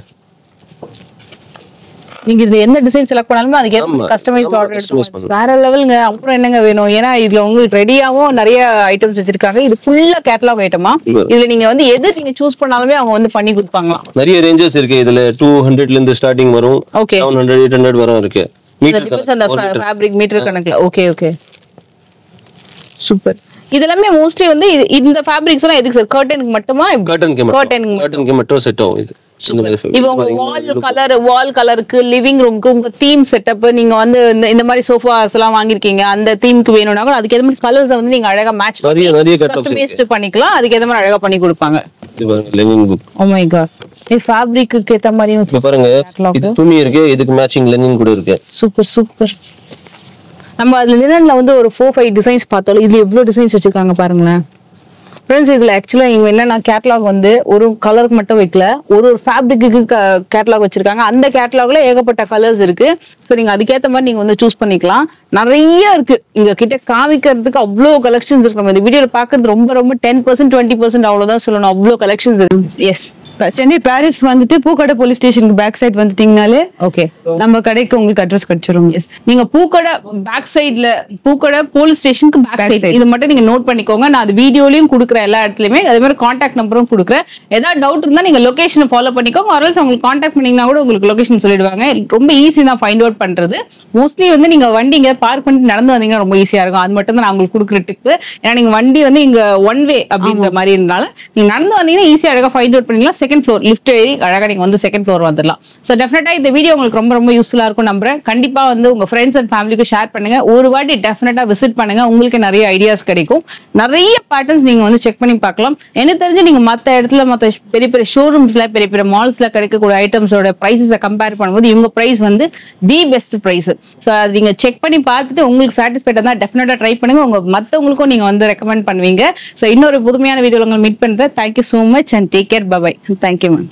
நீங்க இது என்ன டிசைன் செலக்ட் பண்ணாலுமே அதுக்கு கஸ்டமைஸ்ட் ஆர்டர் எடுத்து வேற லெவல்ங்க. அப்புறம் என்னங்க வேணும்? ஏன்னா இதுல உங்களுக்கு ரெடியாவும் நிறைய ஐட்டம்ஸ் வச்சிருக்காங்க. இது ஃபுல்லா கேட்டலாக் ஐட்டமா. இதுல நீங்க வந்து எது நீங்க சூஸ் பண்ணாலுமே அவங்க வந்து பண்ணி கொடுப்பாங்களாம். நிறைய ரேஞ்சஸ் இருக்கு. இதுல 200 ல இருந்து ஸ்டார்டிங் வரும். 700 800 வரை இருக்கு. மீட்டர் அந்த ஃபேப்ரிக் மீட்டர் கணக்குல. Okay okay. சூப்பர். இதெல்லாம் மோஸ்ட்லி வந்து இந்த ஃபேப்ரிக்ஸ் எல்லாம் எதுக்கு சார்? கர்டனுக்கு மட்டுமா? கர்டனுக்கு மட்டும் செட் ஆகும் இது. இப்போ உங்க வால் கலருக்கு, லிவிங் ரூமுக்கு, உங்க தீம் செட்டப், நீங்க வந்து இந்த மாதிரி சோஃபாஸ் எல்லாம் வாங்கிருக்கீங்க, அந்த தீமுக்கு வேணும்னா கூட அதுக்கு ஏத்த மாதிரி கலர்ஸ் வந்து நீங்க அழகா மேட்ச் கஸ்டமைஸ் பண்ணிக்கலாம். அதுக்கு ஏத்த மாதிரி அழகா பண்ணி கொடுப்பாங்க. Linen book. Oh my god. இந்த ஃபேப்ரிக்கு ஏத்த மாதிரி பாருங்க, இது துணி இருக்கு, இதுக்கு மேட்சிங் லெனின் கூட இருக்கு. Super super. நம்ம அதுல லினன்ல வந்து ஒரு 4-5 டிசைன்ஸ் பார்த்தோம். இதுல எவ்வளவு டிசைன்ஸ் வச்சிருக்காங்க பாருங்களேன். ஃப்ரெண்ட்ஸ், இதுல ஆக்சுவலா இவங்க என்னன்னா கேட்டலாக் வந்து ஒரு கலருக்கு மட்டும் வைக்கல, ஒரு ஃபேப்ரிக்கு கேட்டலாக் வச்சிருக்காங்க. அந்த கேட்டலாக்ல ஏகப்பட்ட கலர்ஸ் இருக்கு. ஸோ நீங்க அதுக்கேற்ற மாதிரி நீங்க வந்து சூஸ் பண்ணிக்கலாம். நிறைய இருக்கு இங்க கிட்ட காமிக்கிறதுக்கு. அவ்வளோ கலெக்ஷன்ஸ் இருக்கு. இந்த வீடியோல பாக்குறது ரொம்ப ரொம்ப 10% 20% அவ்வளவுதான் சொல்லணும். அவ்வளோ கலெக்ஷன்ஸ் இருக்கு. எஸ். சென்னை பாரிஸ் வந்துட்டு பூக்கடை போலீஸ் ஸ்டேஷனுக்கு பேக் சைடு வந்துட்டீங்கனாலே ஓகே, நம்ம கடைக்கு உங்களுக்கு அட்ரஸ் கிடைச்சிரும். எஸ். நீங்க பூக்கடை பேக் சைடுல, பூக்கடை போலீஸ் ஸ்டேஷனுக்கு பேக் சைடு, இது மட்டும் நீங்க நோட் பண்ணிக்கோங்க. நான் அது வீடியோலயும் கொடுக்குறேன், எல்லா இடத்துலயுமே அதே மாதிரி கான்டாக்ட் நம்பரும் கொடுக்குறேன். ஏதாவது டவுட் இருந்தா நீங்க லொகேஷனை ஃபாலோ பண்ணிக்கோங்க. ஆர்எல்ஸ் உங்களுக்கு கான்டாக்ட் பண்ணீங்கன்னா கூட உங்களுக்கு லொகேஷன் சொல்லிடுவாங்க. ரொம்ப ஈஸி தான் ஃபைண்ட் அவுட் பண்றது. மோஸ்ட்லி வந்து நீங்க வண்டிங்க பார்க் பண்ணிட்டு நடந்து வந்தீங்கன்னா ரொம்ப ஈஸியா இருக்கும். அது மட்டும் தான் நான் உங்களுக்கு கொடுக்குற டிப்பு. ஏன்னா நீங்க வண்டி வந்து இங்க ஒன் வே அப்படின்ற மாதிரி இருந்தாலும் நீங்க நடந்து வந்தீங்கன்னா ஈஸியா அழகா ஃபைண்ட் அவுட் பண்ணிக்கலாம். செகண்ட் ஃப்ளோர் லிஃப்ட் ஏறி அழகா நீங்க வந்து செகண்ட் ஃப்ளோர் வந்துடலாம். ஸோ டெஃபினட்டா இந்த வீடியோ உங்களுக்கு ரொம்ப ரொம்ப யூஸ்ஃபுல்லா இருக்கும் நம்புறேன். கண்டிப்பா வந்து உங்க ஃப்ரெண்ட்ஸ் அண்ட் ஃபேமிலிக்கு ஷேர் பண்ணுங்க. ஒரு வாட்டி டெஃபினட்டா விசிட் பண்ணுங்க. உங்களுக்கு நிறைய ஐடியாஸ் கிடைக்கும். நிறைய பேட்டர்ன்ஸ் நீங்க வந்து செக் பண்ணி பார்க்கலாம். எனக்கு தெரிஞ்சு நீங்க மற்ற இடத்துல, மற்ற பெரிய பெரிய ஷோரூம்ஸ்ல, பெரிய பெரிய மால்ஸ்ல கிடைக்கக்கூடிய ஐட்டம்ஸோட பிரைஸஸை கம்பேர் பண்ணும்போது இவங்க பிரைஸ் வந்து தி பெஸ்ட் பிரைஸ். ஸோ அது நீங்க செக் பண்ணி பார்த்துட்டு உங்களுக்கு சாட்டிஸ்ஃபைட் தான் டெஃபினட்டா ட்ரை பண்ணுங்க. உங்க மற்றவங்களுக்கும் நீங்க வந்து ரெக்கமெண்ட் பண்ணுவீங்க. ஸோ இன்னொரு புதுமையான வீடியோல உங்களை மீட் பண்றேன். Thank you so much and take care. Bye. Thank you ma'am.